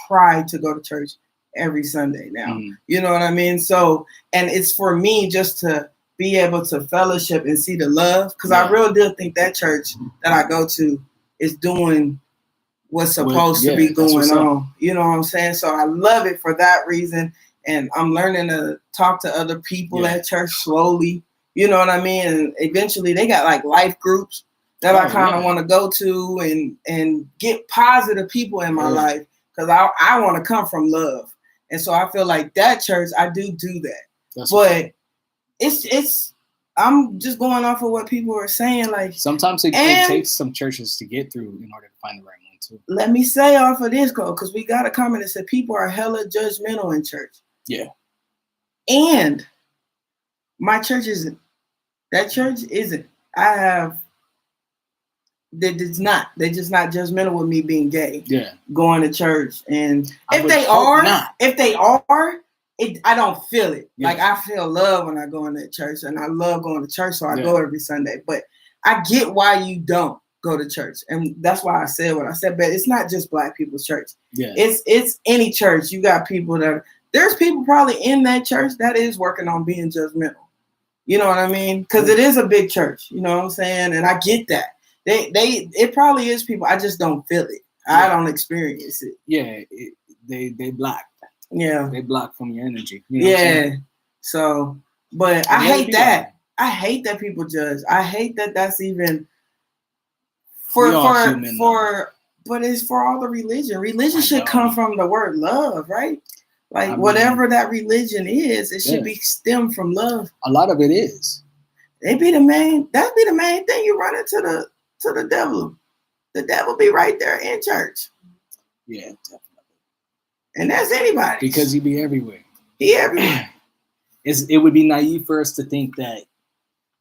try to go to church every Sunday now. You know what I mean? So, and it's for me just to be able to fellowship and see the love, because I really do think that church that I go to is doing what's supposed to be going on. You know what I'm saying? So I love it for that reason. And I'm learning to talk to other people at church slowly. You know what I mean? And eventually they got like life groups that I kind of want to go to and get positive people in my life, because I want to come from love. And so I feel like that church, I do that. But it's I'm just going off of what people are saying. Like, sometimes it takes some churches to get through in order to find the right one too. Let me say off of this, because we got a comment that said people are hella judgmental in church. Yeah. And my church isn't. That church isn't. They're just not judgmental with me being gay. Yeah. Going to church. And if they are, I don't feel it. Yeah. Like, I feel love when I go in that church, and I love going to church, so I go every Sunday. But I get why you don't go to church, and that's why I said what I said. But it's not just Black people's church. Yeah. It's any church. You got people there's people probably in that church that is working on being judgmental. You know what I mean? Because it is a big church. You know what I'm saying? And I get that. It probably is people. I just don't feel it. Yeah. I don't experience it. Yeah, they block. Yeah, they block from your energy. You know so, but I hate that. I hate that people judge. I hate that that's even but it's for all the religion. Religion should come from the word love, right? Like, whatever that religion is, it should be stemmed from love. A lot of it is. That'd be the main thing. You run into the devil. The devil be right there in church. Yeah, definitely. And that's anybody. Because he be everywhere. He everywhere. It would be naive for us to think that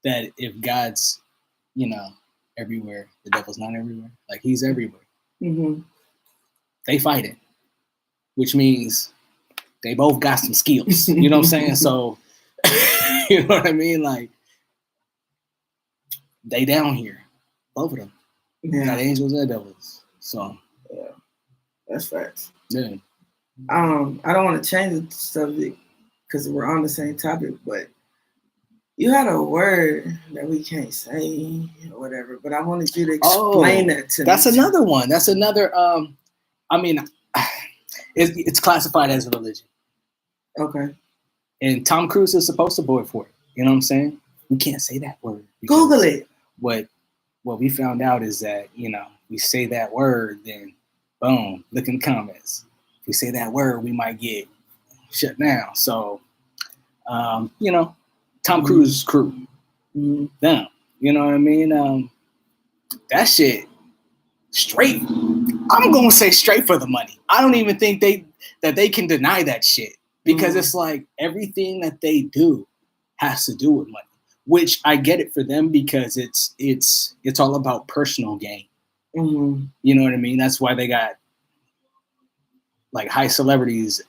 if God's, everywhere, the devil's not everywhere. Like, he's everywhere. Mm-hmm. They fighting, which means they both got some skills. You know what I'm saying? So, you know what I mean? Like, they down here, both of them. Yeah. Got angels and devils. So, yeah, that's facts. Yeah. I don't want to change the subject because we're on the same topic, but you had a word that we can't say or whatever, but I wanted you to explain that to me. That's another one. That's another, I mean, it's classified as a religion. Okay. And Tom Cruise is supposed to vote for it. You know what I'm saying? We can't say that word. Google it. What we found out is that, we say that word, then boom, look in the comments. If we say that word, we might get shut down. So, Tom Cruise's crew, them, you know what I mean? That shit, straight. I'm going to say straight for the money. I don't even think that they can deny that shit because it's like everything that they do has to do with money, which I get it for them because it's all about personal gain. Mm-hmm. You know what I mean? That's why they got like high celebrities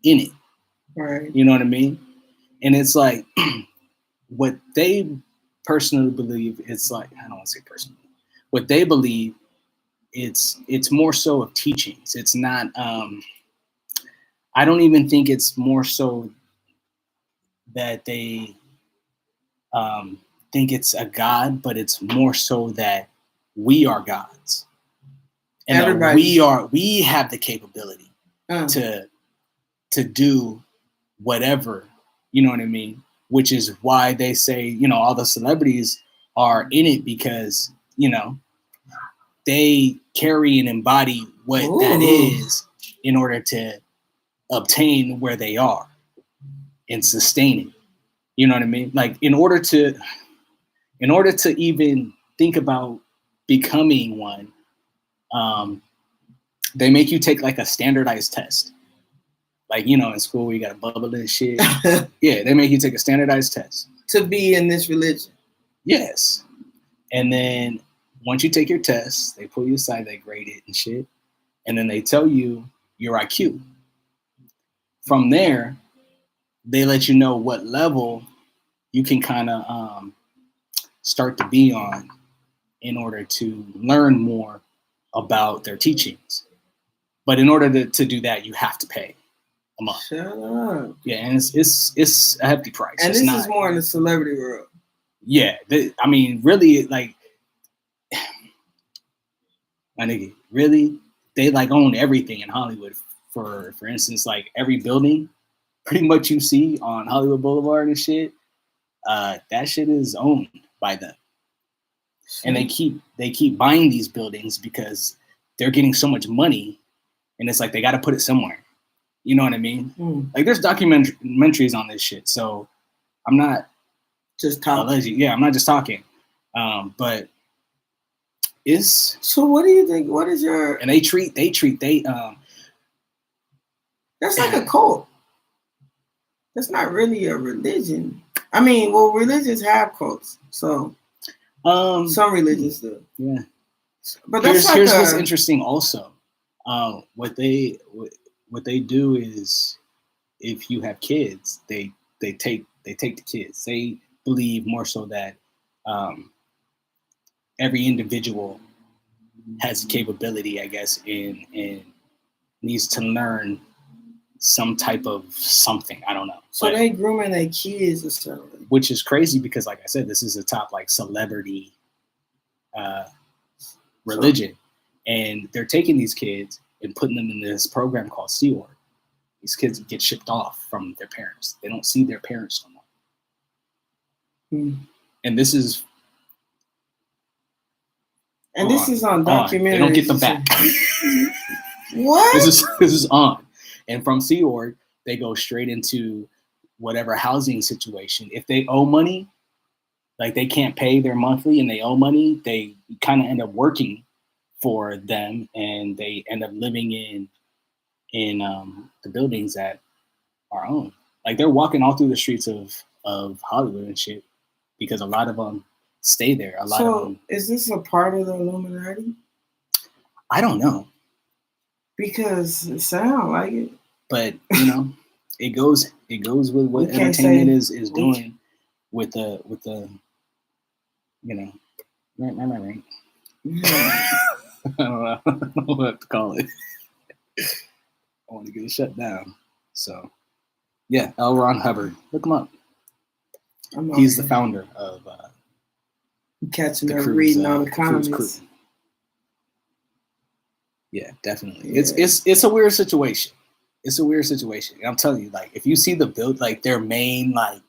in it. Right. You know what I mean? And it's like what they personally believe, it's like, I don't want to say personally, what they believe, it's more so of teachings. It's not, I don't even think it's more so that they think it's a God, but it's more so that we are gods. And that we have the capability to do whatever, you know what I mean? Which is why they say, all the celebrities are in it because, they carry and embody what that is in order to obtain where they are and sustain it. You know what I mean? Like in order to even think about becoming one, they make you take like a standardized test. Like, in school, you got to bubble and shit. Yeah, they make you take a standardized test. To be in this religion. Yes. And then once you take your test, they pull you aside, they grade it and shit. And then they tell you your IQ. From there, they let you know what level you can kind of start to be on in order to learn more about their teachings. But in order to do that, you have to pay a month. Shut up. Yeah, and it's a hefty price. And this is more in the celebrity world. Yeah, I mean, really, like, my nigga, really, they like own everything in Hollywood. For instance, like every building, pretty much you see on Hollywood Boulevard and shit, that shit is owned by them. And they keep buying these buildings because they're getting so much money, and it's like they got to put it somewhere. You know what I mean? Like there's documentaries on this shit, so I'm not just talking. Yeah, I'm not just talking. But it's so. What do you think? What is your? And they treat that's like a cult. That's not really a religion. I mean, well, religions have cults, so some religions do. Yeah, but here's what's interesting. Also, what they do is, if you have kids, they take the kids. They believe more so that every individual has the capability, I guess, and needs to learn some type of something. I don't know. So they grooming their kids or something. Which is crazy because, like I said, this is a top like celebrity religion. And they're taking these kids and putting them in this program called Sea Org. These kids get shipped off from their parents. They don't see their parents no more. And this is on documentary. They don't get them back. What? This is on. And from Sea Org, they go straight into whatever housing situation. If they owe money, like they can't pay their monthly and they owe money, they kind of end up working for them, and they end up living in the buildings that are owned. Like they're walking all through the streets of Hollywood and shit because a lot of them stay there. A lot of them. Is this a part of the Illuminati? I don't know. Because it sounds like it. But it goes with what entertainment is doing with the right. I don't know what to call it. I want to get it shut down. So, yeah, L. Ron Hubbard. Look him up. He's the founder of catching her reading all the comments. Yeah, definitely. Yeah. It's a weird situation. It's a weird situation. And I'm telling you, like, if you see the build, like their main, like,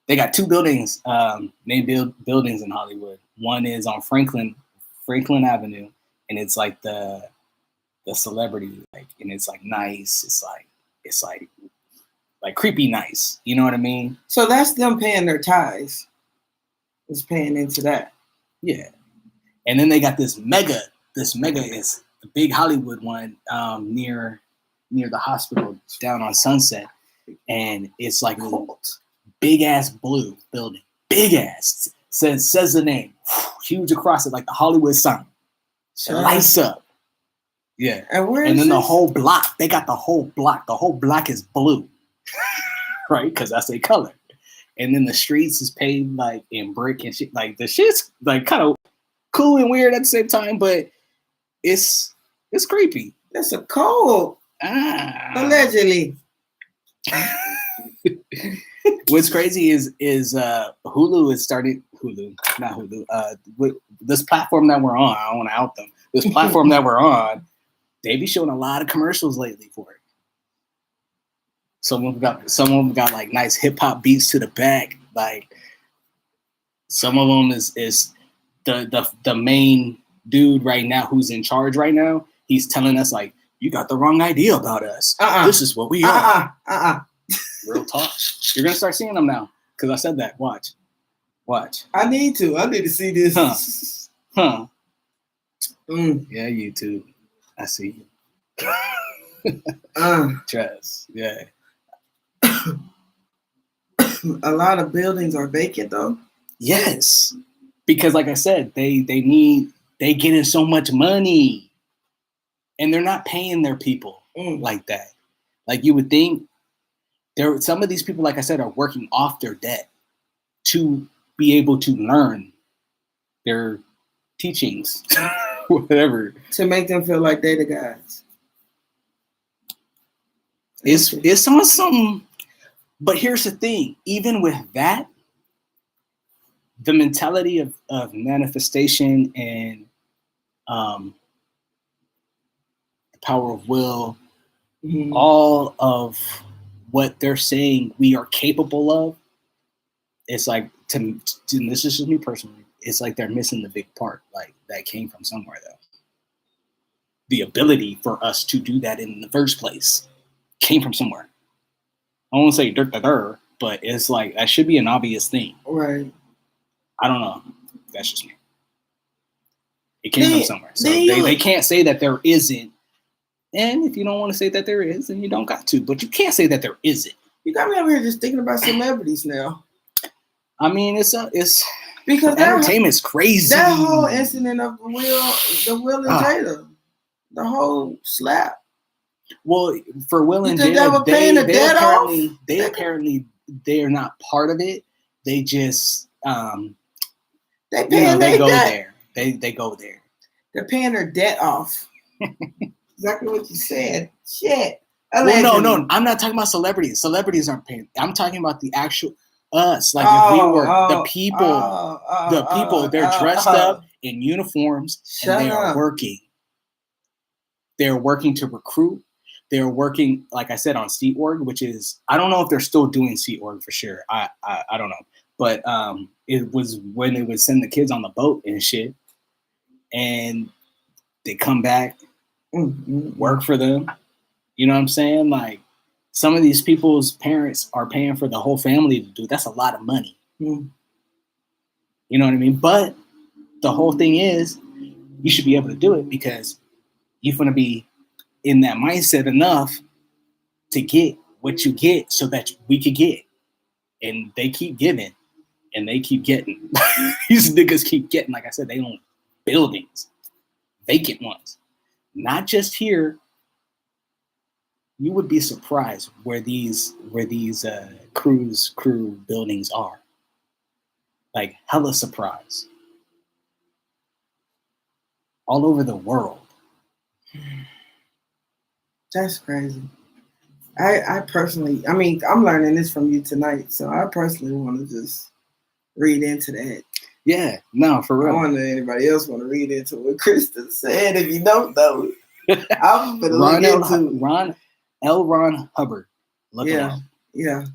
they got two buildings, buildings in Hollywood. One is on Franklin Avenue, and it's like the celebrity, like, and it's like nice. It's like creepy nice. You know what I mean? So that's them paying their tithes. It's paying into that. Yeah. And then they got this mega is the big Hollywood one near the hospital down on Sunset. And it's like a big ass blue building. Big ass. Says the name. Huge across it, like the Hollywood sign. Sure. Lights up. Yeah. And then the whole block, they got the whole block. The whole block is blue. Right? Because that's their color. And then the streets is paved like in brick and shit. Like the shit's like kind of cool and weird at the same time, but it's creepy. That's a cult. Allegedly. What's crazy is Hulu has started not Hulu. This platform that we're on, I don't want to out them. This platform that we're on, they be showing a lot of commercials lately for it. Some of them got like nice hip hop beats to the back. Like some of them is the main dude right now who's in charge right now. He's telling us like, you got the wrong idea about us. This is what we are. Real talk. You're gonna start seeing them now because I said that. Watch. I need to see this. Huh. Yeah, YouTube. I see you. Trust. Yeah. A lot of buildings are vacant though. Yes, because like I said, they get in so much money, and they're not paying their people like that. Like you would think, some of these people, like I said, are working off their debt to be able to learn their teachings, whatever, to make them feel like they the guys. It's on some. But here's the thing, even with that, the mentality of manifestation and the power of will, all of what they're saying we are capable of, it's like, to this is just me personally, it's like they're missing the big part, like that came from somewhere though. The ability for us to do that in the first place came from somewhere. I won't say dirt, but it's like that should be an obvious thing. Right. I don't know. That's just me. It came from somewhere. So they can't say that there isn't. And if you don't want to say that there is, then you don't got to. But you can't say that there isn't. You got me over here just thinking about celebrities now. I mean, it's because entertainment's crazy. That whole incident of the Will and Jada, the whole slap. Well, for Will and Jada, they are not part of it. They just they go there. They go there. They're paying their debt off. Exactly what you said. Shit. Well, no, I'm not talking about celebrities. Celebrities aren't paying. I'm talking about the actual us. Like if we were the people, they're dressed up in uniforms and they are working. They're working to recruit. They're working, like I said, on Sea Org, which is, I don't know if they're still doing Sea Org for sure. I don't know. But it was when they would send the kids on the boat and shit. And they come back, work for them. You know what I'm saying? Like, some of these people's parents are paying for the whole family to do. That's a lot of money. You know what I mean? But the whole thing is, you should be able to do it because you're going to be in that mindset enough to get what you get so that we could get. And they keep giving and they keep getting. These niggas keep getting, like I said, they own buildings, vacant ones. Not just here. You would be surprised where these cruise crew buildings are. Like hella surprised. All over the world. That's crazy. I personally, I mean, I'm learning this from you tonight, so I personally want to just read into that. Yeah, no, for real. I wonder if anybody else want to read into what Kristen said. If you don't know, I'm gonna look into Ron Hubbard. Look it up. Yeah.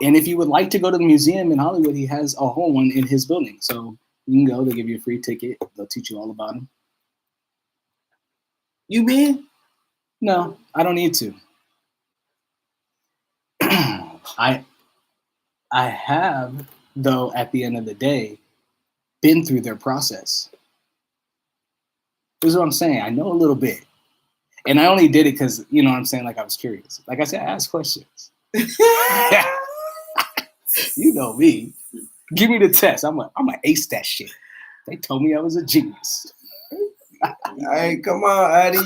And if you would like to go to the museum in Hollywood, he has a whole one in his building. So you can go. They give you a free ticket. They'll teach you all about him. You been? No, I don't need to. I have, though, at the end of the day, been through their process. This is what I'm saying. I know a little bit. And I only did it because, you know what I'm saying, like I was curious. Like I said, I asked questions. You know me. Give me the test. I'm gonna ace that shit. They told me I was a genius. Hey, come on, Addy.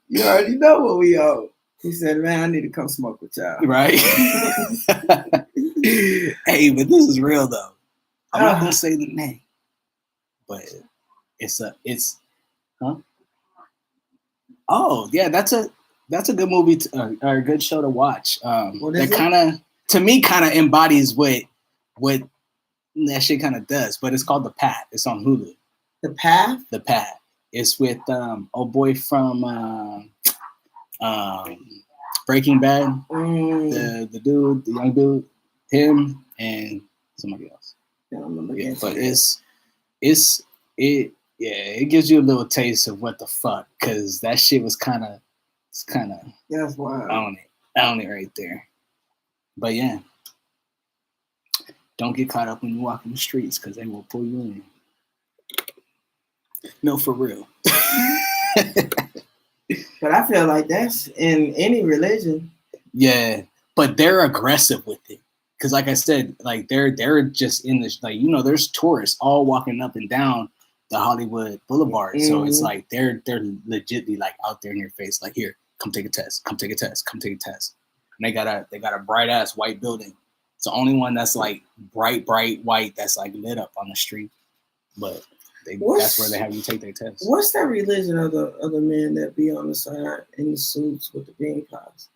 You already know what we owe. He said, man, I need to come smoke with y'all. Right? Hey, but this is real though. I'm not gonna say the name, but it's huh? Oh yeah, that's a good movie or a good show to watch. That kind of, to me, kind of embodies what that shit kind of does. But it's called The Path. It's on Hulu. The Path. The Path. It's with old boy from Breaking Bad. The dude, the young dude, him and somebody else. Yeah, but it gives you a little taste of what the fuck, because that shit was kind of that's wild. on it right there. But yeah, don't get caught up when you walk in the streets, because they will pull you in. No, for real. But I feel like that's in any religion. Yeah, but they're aggressive with it. Because like I said, like they're just in this, like, you know, there's tourists all walking up and down the Hollywood Boulevard. So it's like they're legitly like out there in your face, like, here, come take a test, come take a test, come take a test. And they got a bright ass white building. It's the only one that's like bright white that's like lit up on the street. But that's where they have you take their test. What's that religion of the men that be on the side in the suits with the bean pies?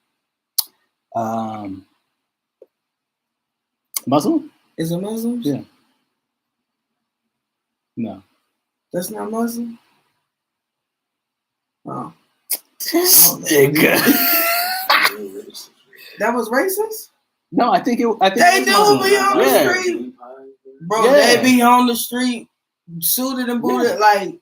Muslim? Is it Muslims? Yeah. No. That's not Muslim? Oh. This nigga. That was racist? No, I think they it do Muslim. be on the street. Bro, they be on the street suited and booted like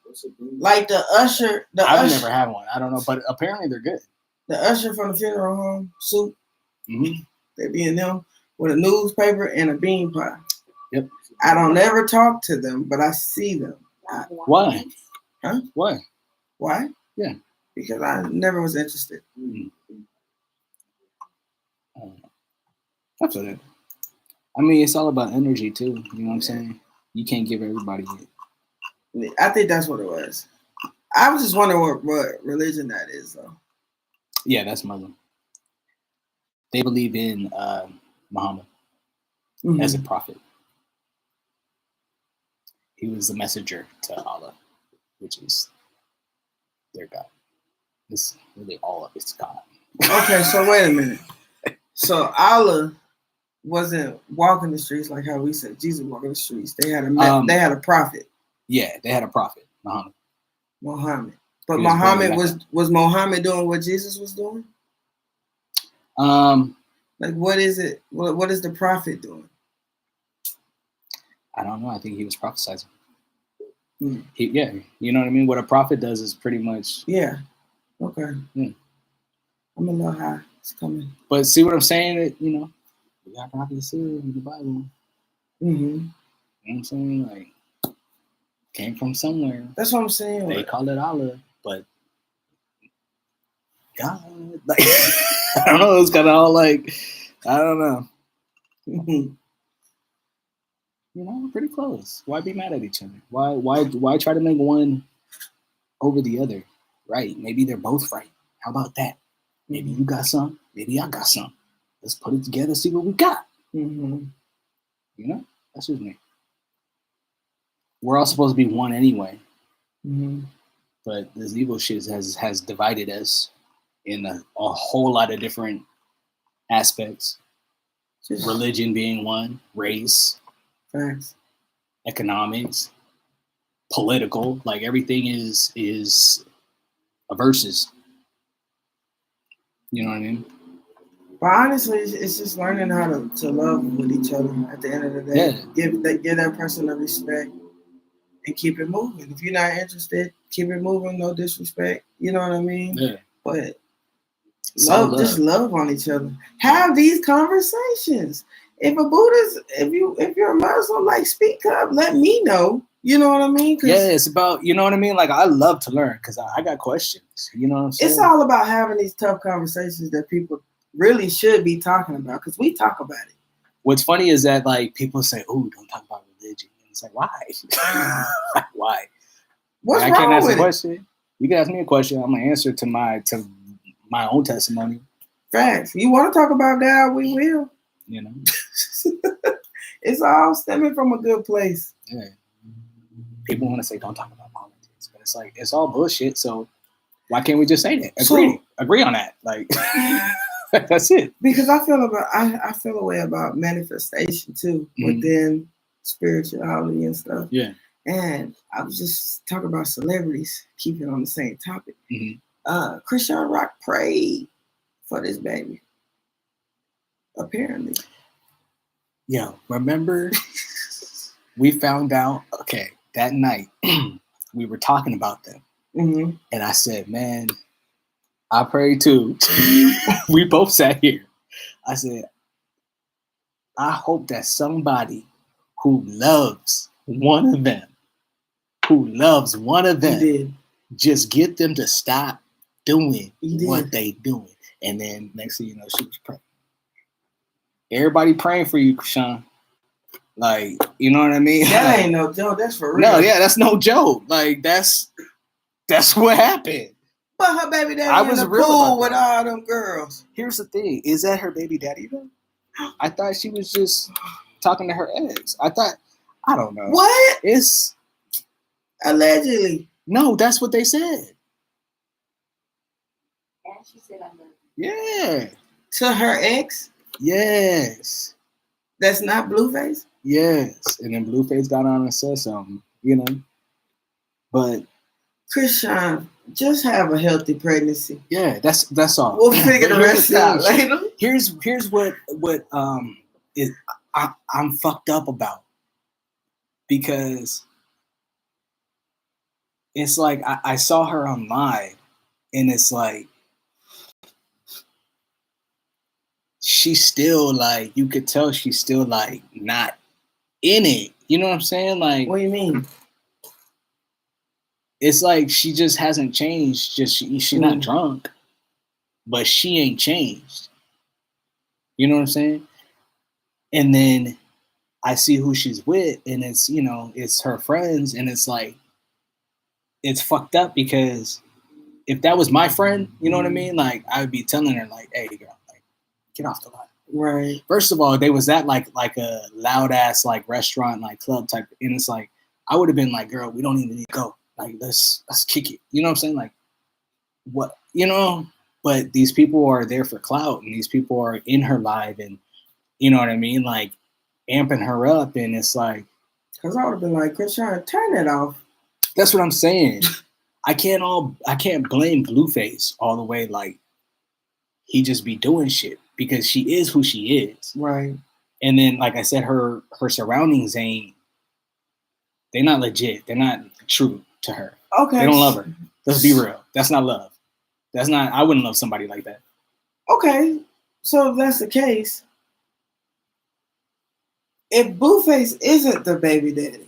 the usher. I've never had one. I don't know, but apparently they're good. The usher from the funeral home suit. Mm-hmm. They be in them with a newspaper and a bean pie. Yep. I don't ever talk to them, but I see them. Why? Huh? Why? Why? Yeah. Because I never was interested. That's it. I mean, it's all about energy too. You know what I'm saying? You can't give everybody it. I think that's what it was. I was just wondering what religion that is, though. Yeah, that's Muslim. They believe in Muhammad as a prophet. He was the messenger to Allah, which is their God. It's really all of its God. Okay, so wait a minute. So Allah wasn't walking the streets like how we said Jesus walking the streets. They had a prophet. Yeah, they had a prophet, Muhammad. But Muhammad was Muhammad doing what Jesus was doing? Like, what is it? What is the prophet doing? I don't know. I think he was prophesizing. Yeah, you know what I mean? What a prophet does is pretty much... Yeah. Okay. I'm a little high. It's coming. But see what I'm saying? You know, we got prophets in the Bible. You know what I'm saying? Like, came from somewhere. That's what I'm saying. They call it Allah, but God, like, I don't know. It's kind of all like, I don't know. You know, pretty close. Why be mad at each other? Why try to make one over the other? Right? Maybe they're both right. How about that? Maybe you got some. Maybe I got some. Let's put it together, see what we got. You know, that's just me. We're all supposed to be one anyway. But this evil shit has divided us in a whole lot of different aspects. Religion being one, race, facts, economics, political, like everything is a versus. You know what I mean? But honestly, it's just learning how to love with each other at the end of the day. Yeah. Give that person the respect and keep it moving. If you're not interested, keep it moving, no disrespect. You know what I mean? Yeah. But just love on each other. Have these conversations. If you're a Muslim, like speak up, let me know. You know what I mean? Yeah, it's about, you know what I mean? Like I love to learn because I got questions. You know what I'm saying? It's all about having these tough conversations that people really should be talking about because we talk about it. What's funny is that like people say, "Oh, don't talk about religion." And it's like, why? Why? What's I wrong can't ask with a question. You can ask me a question. I'm gonna answer to my own testimony. Facts. You want to talk about God? We will. You know, it's all stemming from a good place. Yeah. People want to say, "Don't talk about politics," but it's like it's all bullshit. So why can't we just say that? Agree on that. Like that's it. Because I feel a way about manifestation too within spirituality and stuff. Yeah. And I was just talking about celebrities, keeping on the same topic. Christian Rock prayed for this baby. Apparently. Yo, remember we found out, okay, that night we were talking about them. And I said, man, I prayed too. We both sat here. I said, I hope that somebody who loves one of them, just get them to stop doing what they doing. And then next thing you know, she was praying. Everybody praying for you, Krishan. Like, you know what I mean? That ain't no joke. That's for real. No, yeah, that's no joke. Like, that's what happened. But her baby daddy in the pool with all them girls. Here's the thing. Is that her baby daddy, though? I thought she was just talking to her ex. I don't know. What? It's... Allegedly. No, that's what they said. And she said, I love you. Yeah. To her ex? Yes. That's not Blueface? Yes. And then Blueface got on and said something, you know. But Krishan, just have a healthy pregnancy. Yeah, that's all. We'll figure the rest out later. Here's what is I'm fucked up about. Because it's like I saw her on live and it's like she's still like, you could tell she's still like not in it. You know what I'm saying? Like, what do you mean? It's like she just hasn't changed. Just she's not drunk, but she ain't changed. You know what I'm saying? And then I see who she's with, and it's, you know, it's her friends, and it's like, it's fucked up because if that was my friend, you know what I mean? Like, I would be telling her, like, hey, girl, like, get off the line. Right. First of all, they was at like a loud ass like restaurant, like club type, and it's like, I would have been like, girl, we don't even need to go. Like, let's kick it. You know what I'm saying? Like, what, you know? But these people are there for clout, and these people are in her life, and you know what I mean? Like, amping her up, and it's like, because I would have been like, Krishan, turn it off. That's what I'm saying. I can't blame Blueface all the way. Like, he just be doing shit because she is who she is. Right. And then, like I said, her surroundings they're not legit. They're not true to her. Okay. They don't love her. Let's be real. That's not love. I wouldn't love somebody like that. Okay. So if that's the case, if Blueface isn't the baby daddy,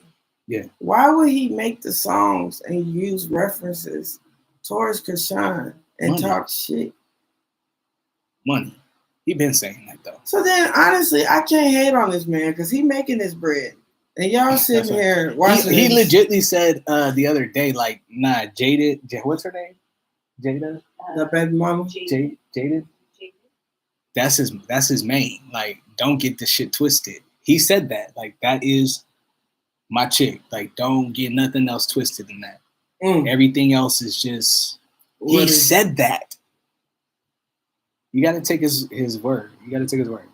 yeah, why would he make the songs and use references towards Krishan and talk shit? Money. He been saying that though. So then, honestly, I can't hate on this man because he making his bread, and y'all sitting here watching. He legitly said the other day, like, nah, Jaded. What's her name? Jada. The baby mama. Jaded. That's his main. Like, don't get the shit twisted. He said that. Like, that is my chick. Like, don't get nothing else twisted in that. Everything else is just. He said that. You got to take his word. You got to take his word.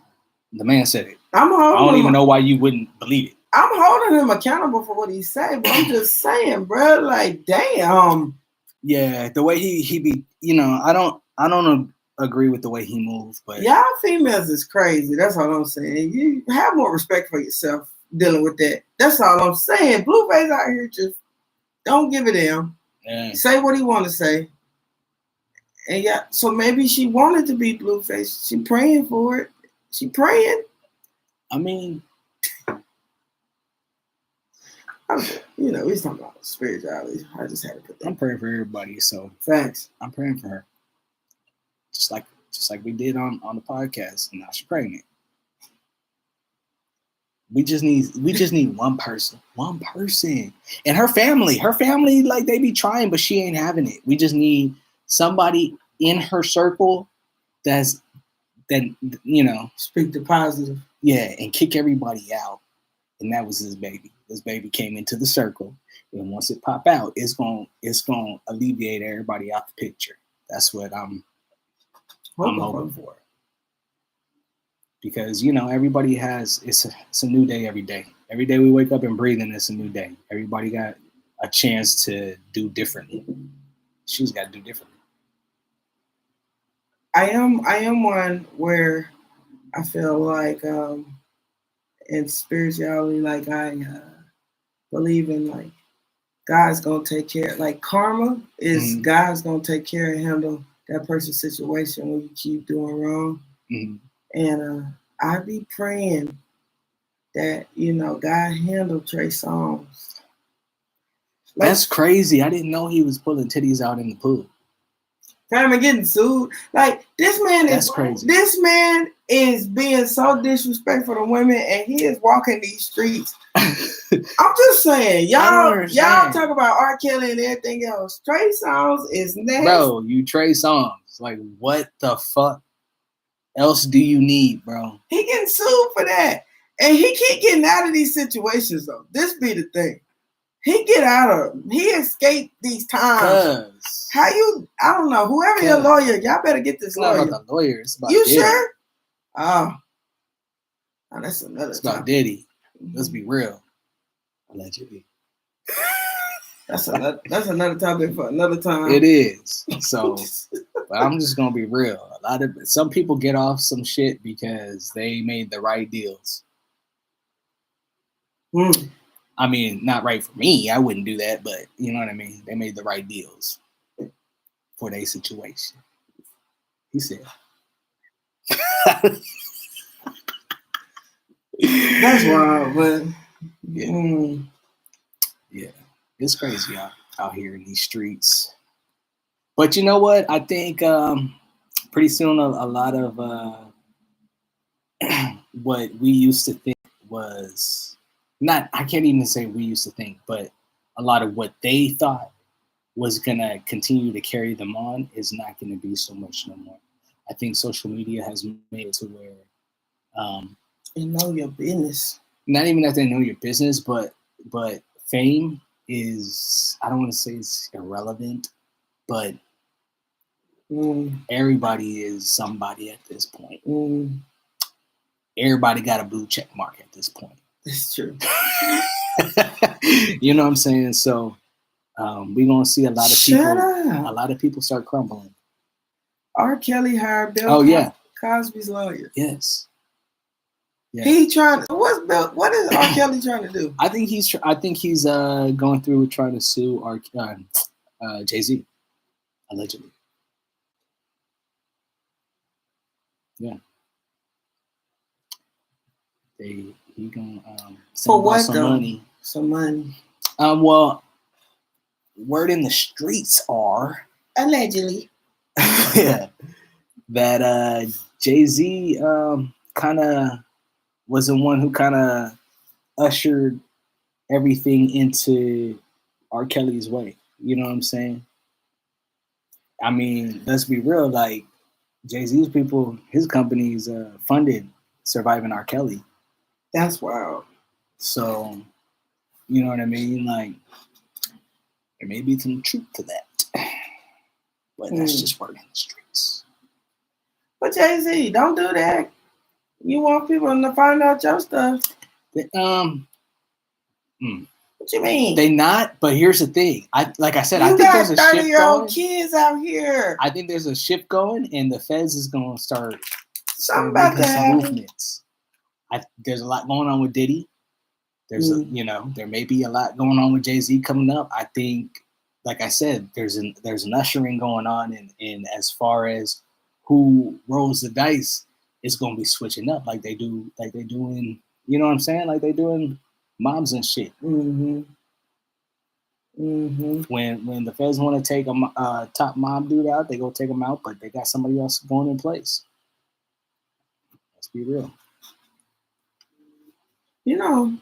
The man said it. I don't even know why you wouldn't believe it. I'm holding him accountable for what he said, but I'm just saying, bro, like, damn. Yeah, the way he be, I don't agree with the way he moves, but y'all females is crazy. That's all I'm saying. You have more respect for yourself dealing with that. That's all I'm saying. Blueface out here just don't give a damn. Yeah. Say what he want to say. And yeah, so maybe she wanted to be Blueface. She praying for it. She praying. I mean, we was talking about spirituality. I just had to put that. I'm praying for everybody. So thanks. I'm praying for her. Just like we did on the podcast. And now she's pregnant. We just need one person. And her family, like they be trying, but she ain't having it. We just need somebody in her circle that speak the positive. Yeah, and kick everybody out. And that was his baby. This baby came into the circle, and once it pop out, it's gonna alleviate everybody out the picture. That's what I'm hoping for. Because everybody has it's a new day every day. Every day we wake up and breathe, and it's a new day. Everybody got a chance to do differently. She's got to do differently. I am one where I feel like in spirituality, like I believe in like God's gonna take care. Like karma is God's gonna take care and handle that person's situation when you keep doing wrong. Mm-hmm. And I be praying that God handled Trey Songz. Like, that's crazy. I didn't know he was pulling titties out in the pool. Family getting sued. Like this man That's crazy. This man is being so disrespectful to women, and he is walking these streets. I'm just saying, y'all talk about R. Kelly and everything else. Trey Songz is next. Bro, you Trey Songz. Like, what the fuck else do you need, bro? He getting sued for that. And he keep getting out of these situations, though. This be the thing. He escaped these times. How you, I don't know, whoever your lawyer, y'all better get this lawyer. It's not about the lawyer, it's about you Diddy. Sure? Oh, that's another It's about Diddy. Let's be real. Allegedly. That's another topic for another time. It is. So, but I'm just gonna be real. Some people get off some shit because they made the right deals. I mean, not right for me. I wouldn't do that, but you know what I mean. They made the right deals for their situation. He said. That's wild, but yeah, it's crazy out here in these streets. But you know what? I think pretty soon a lot of what we used to think was not. I can't even say we used to think, but a lot of what they thought was gonna continue to carry them on is not gonna be so much no more. I think social media has made it to where they know your business. Not even that they know your business, but fame is, I don't want to say it's irrelevant, but everybody is somebody at this point. Everybody got a blue check mark at this point. It's true. You know what I'm saying? So we're gonna see a lot of people start crumbling. R. Kelly hired Bill Cosby's lawyer. Yes. Yeah. He trying. What is R. Kelly trying to do? I think he's going through with trying to sue Jay-Z, allegedly. Yeah. He gonna for what some money. Some money. Well, word in the streets are allegedly. Yeah, that Jay-Z kind of was the one who kind of ushered everything into R. Kelly's way. You know what I'm saying? I mean, let's be real. Like Jay-Z's people, his companies funded Surviving R. Kelly. That's wild. So, you know what I mean? Like, there may be some truth to that. But that's just word in the streets. But Jay-Z, don't do that. You want people to find out your stuff. What you mean? They not, but here's the thing. I said, I You think got there's a shift 30-year-old going. kids out here. I think there's a shift going, and the Feds is going to start Something making some movements. There's a lot going on with Diddy. There's there may be a lot going on with Jay-Z coming up. I think, like I said, there's an ushering going on, and as far as who rolls the dice, it's going to be switching up like they do in, you know what I'm saying, like they do in moms and shit. Mm-hmm. When the Feds want to take a top mom dude out, they go take him out, but they got somebody else going in place. Let's be real. You know,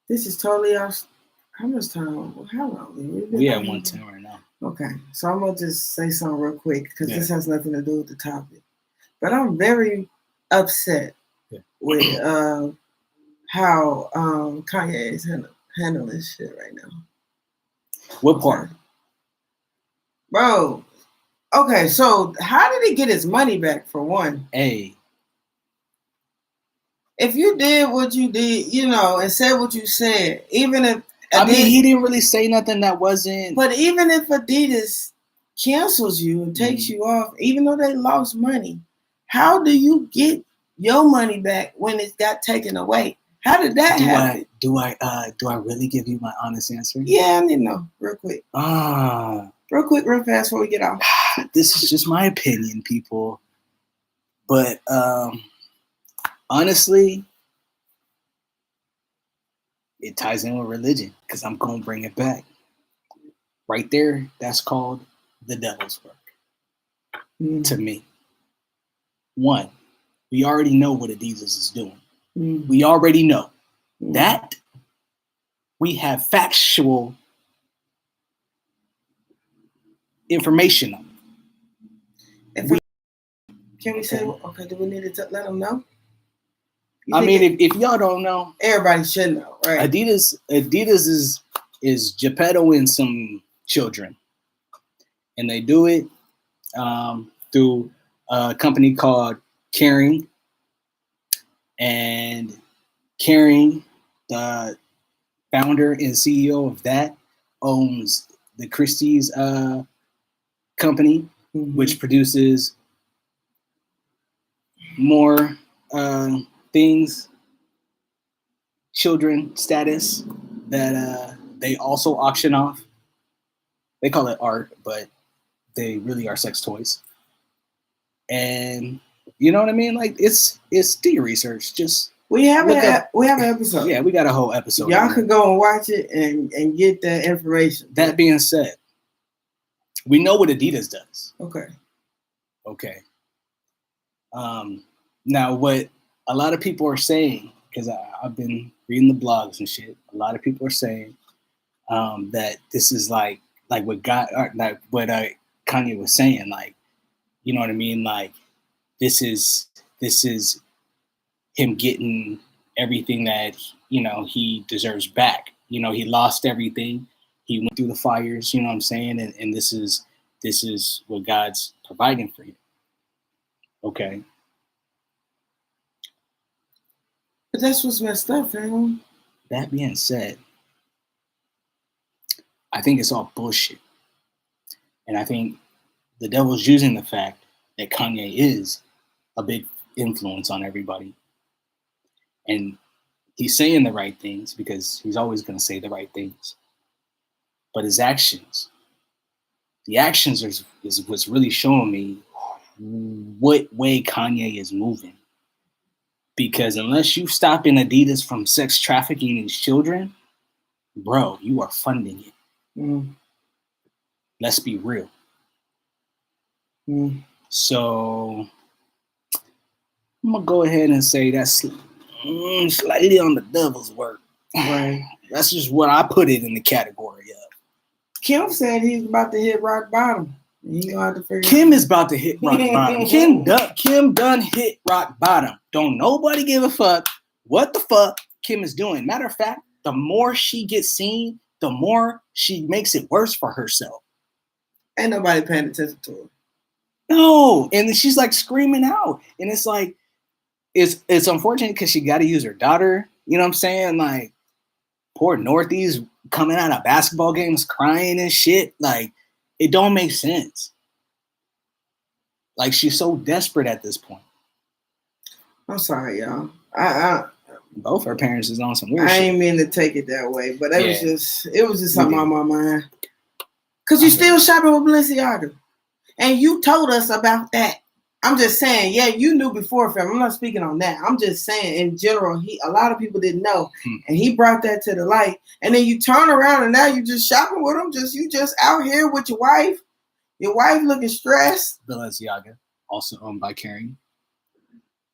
this is totally off. How much time? How long? We at 1:10 right now. Okay, so I'm gonna just say something real quick because this has nothing to do with the topic. But I'm very upset with how Kanye is handling this shit right now. What part? Bro, okay, so how did he get his money back, for one? Hey. If you did what you did, and said what you said, even if... he didn't really say nothing that wasn't... But even if Adidas cancels you and takes you off, even though they lost money, how do you get your money back when it got taken away? How did that happen? Do I really give you my honest answer? Yeah, I need to know real quick. Real quick, real fast before we get off. This is just my opinion, people. But honestly, it ties in with religion because I'm going to bring it back. Right there, that's called the devil's work to me. One, we already know what Adidas is doing. We already know that. We have factual information on it. Can we say, okay, do we need to let them know? If y'all don't know, everybody should know, right? Adidas is Geppetto and some children, and they do it through a company called Caring, and Caring, the founder and CEO of that, owns the Christie's company, which produces more things, children status, that they also auction off. They call it art, but they really are sex toys. And you know what I mean? Like it's do your research. Just we have an episode. Yeah, we got a whole episode. Y'all can go and watch it and get the information. That being said, we know what Adidas does. Okay. Now what a lot of people are saying, because I've been reading the blogs and shit, a lot of people are saying that this is like what Kanye was saying, like, you know what I mean? Like this is him getting everything that, he deserves back. He lost everything. He went through the fires, you know what I'm saying? And this is what God's providing for you. Okay. But that's what's messed up, fam. That being said, I think it's all bullshit. And I think the devil's using the fact that Kanye is a big influence on everybody. And he's saying the right things because he's always going to say the right things. But his actions, the actions is what's really showing me what way Kanye is moving. Because unless you stopping Adidas from sex trafficking these children, bro, you are funding it. Let's be real. So I'm going to go ahead and say that's slightly on the devil's work. Right. That's just what I put it in the category of. Kim said he's about to hit rock bottom. You gonna have to figure Kim is about to hit rock bottom. Kim done hit rock bottom. Don't nobody give a fuck what the fuck Kim is doing. Matter of fact, the more she gets seen, the more she makes it worse for herself. Ain't nobody paying attention to her. No, and she's like screaming out, and it's like it's unfortunate because she got to use her daughter. You know what I'm saying? Like poor Northeast coming out of basketball games crying and shit. Like it don't make sense. Like she's so desperate at this point. I'm sorry, y'all. Both her parents is on some weird shit. I ain't mean to take it that way, but it was just something on my mind. Cause you still shopping with Balenciaga, and you told us about that. I'm just saying, yeah, you knew before, fam. I'm not speaking on that. I'm just saying, in general, a lot of people didn't know, and he brought that to the light. And then you turn around, and now you just shopping with him. You just out here with your wife. Your wife looking stressed. Balenciaga, also owned by Kering.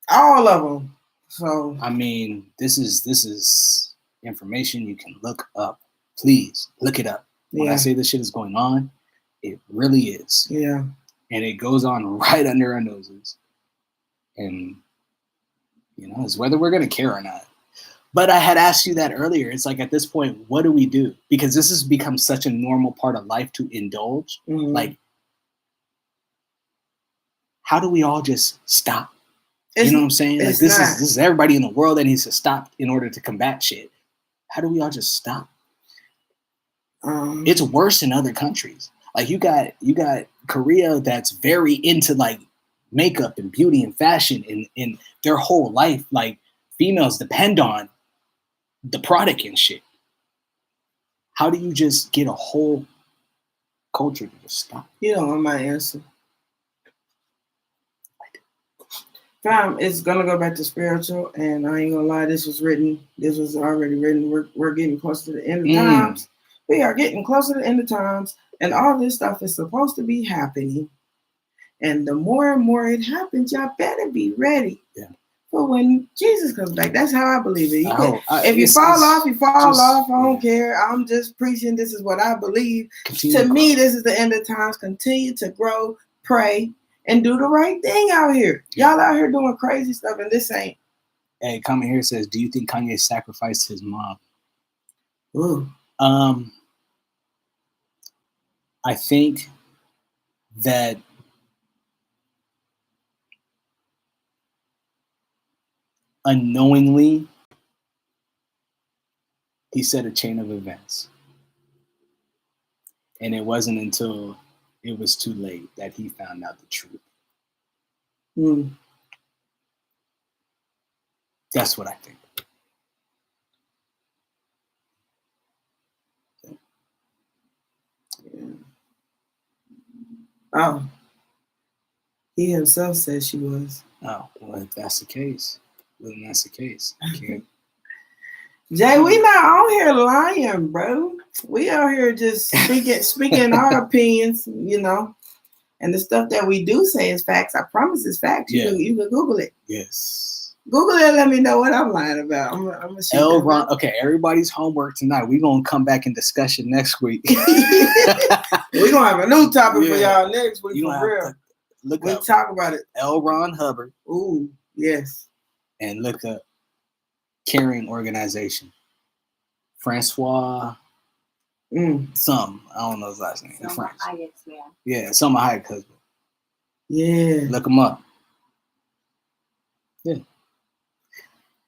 All of them. So I mean, this is information you can look up. Please look it up. When I say this shit is going on, it really is. Yeah. And it goes on right under our noses. And, you know, it's whether we're going to care or not. But I had asked you that earlier. It's like at this point, what do we do? Because this has become such a normal part of life to indulge. Mm-hmm. Like, how do we all just stop? You know what I'm saying? Like this is everybody in the world that needs to stop in order to combat shit. How do we all just stop? It's worse in other countries. Like you got Korea that's very into like makeup and beauty and fashion and their whole life. Like females depend on the product and shit. How do you just get a whole culture to just stop? You don't want my answer. Fam, it's gonna go back to spiritual, and I ain't gonna lie, this was already written. We're getting close to the end of times. We are getting closer to the end of times, and all this stuff is supposed to be happening. And the more and more it happens, y'all better be ready for when Jesus comes back. That's how I believe it. If you fall off, you fall off. I don't care. I'm just preaching. This is what I believe. To me, this is the end of times. Continue to grow, pray, and do the right thing out here. Y'all out here doing crazy stuff, and this ain't. Hey, comment here says, do you think Kanye sacrificed his mom? Ooh. I think that unknowingly he set a chain of events. And it wasn't until it was too late that he found out the truth. That's what I think. Oh. He himself said she was. Oh, well, if that's the case, Jay, we not out here lying, bro. We out here just speaking our opinions, you know. And the stuff that we do say is facts. I promise it's facts. You can Google it. Yes. Google it and let me know what I'm lying about. I'm gonna shoot L. Ron, okay, everybody's homework tonight. We're going to come back in discussion next week. We're going to have a new topic for y'all next week. For real. We'll talk about it. L. Ron Hubbard. Ooh, yes. And look up Caring Organization. Francois some. I don't know his last name. French. Yeah, some Hayek's husband. Yeah. Look him up. Yeah.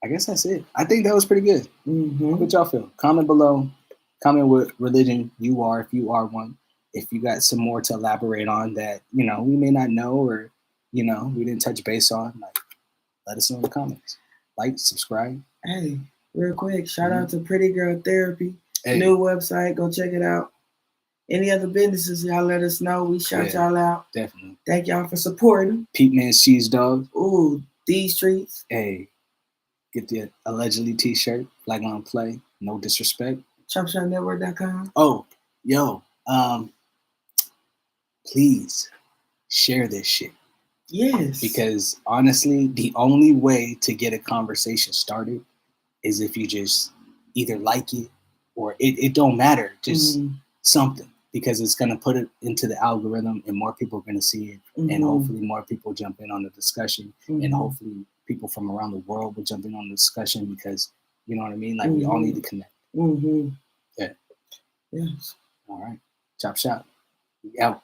I guess that's it. I think that was pretty good. What y'all feel? Comment below. Comment what religion you are, if you are one. If you got some more to elaborate on that, you know, we may not know or, you know, we didn't touch base on, like, let us know in the comments. Like, subscribe. Hey, real quick, shout out to Pretty Girl Therapy. Hey. New website. Go check it out. Any other businesses, y'all let us know. We shout y'all out. Definitely. Thank y'all for supporting. Pete Man's Cheese Dog. Ooh, these streets. Hey, get the allegedly t-shirt. Flag on play. No disrespect. ChopShopNetwork.com. Oh, yo. Please share this shit. Yes. Because honestly, the only way to get a conversation started is if you just either like it or it don't matter. Just something. Because it's going to put it into the algorithm and more people are going to see it. And hopefully more people jump in on the discussion. And hopefully people from around the world will jump in on the discussion because, you know what I mean? Like we all need to connect. Yeah. Yes. All right. Chop shop. We out.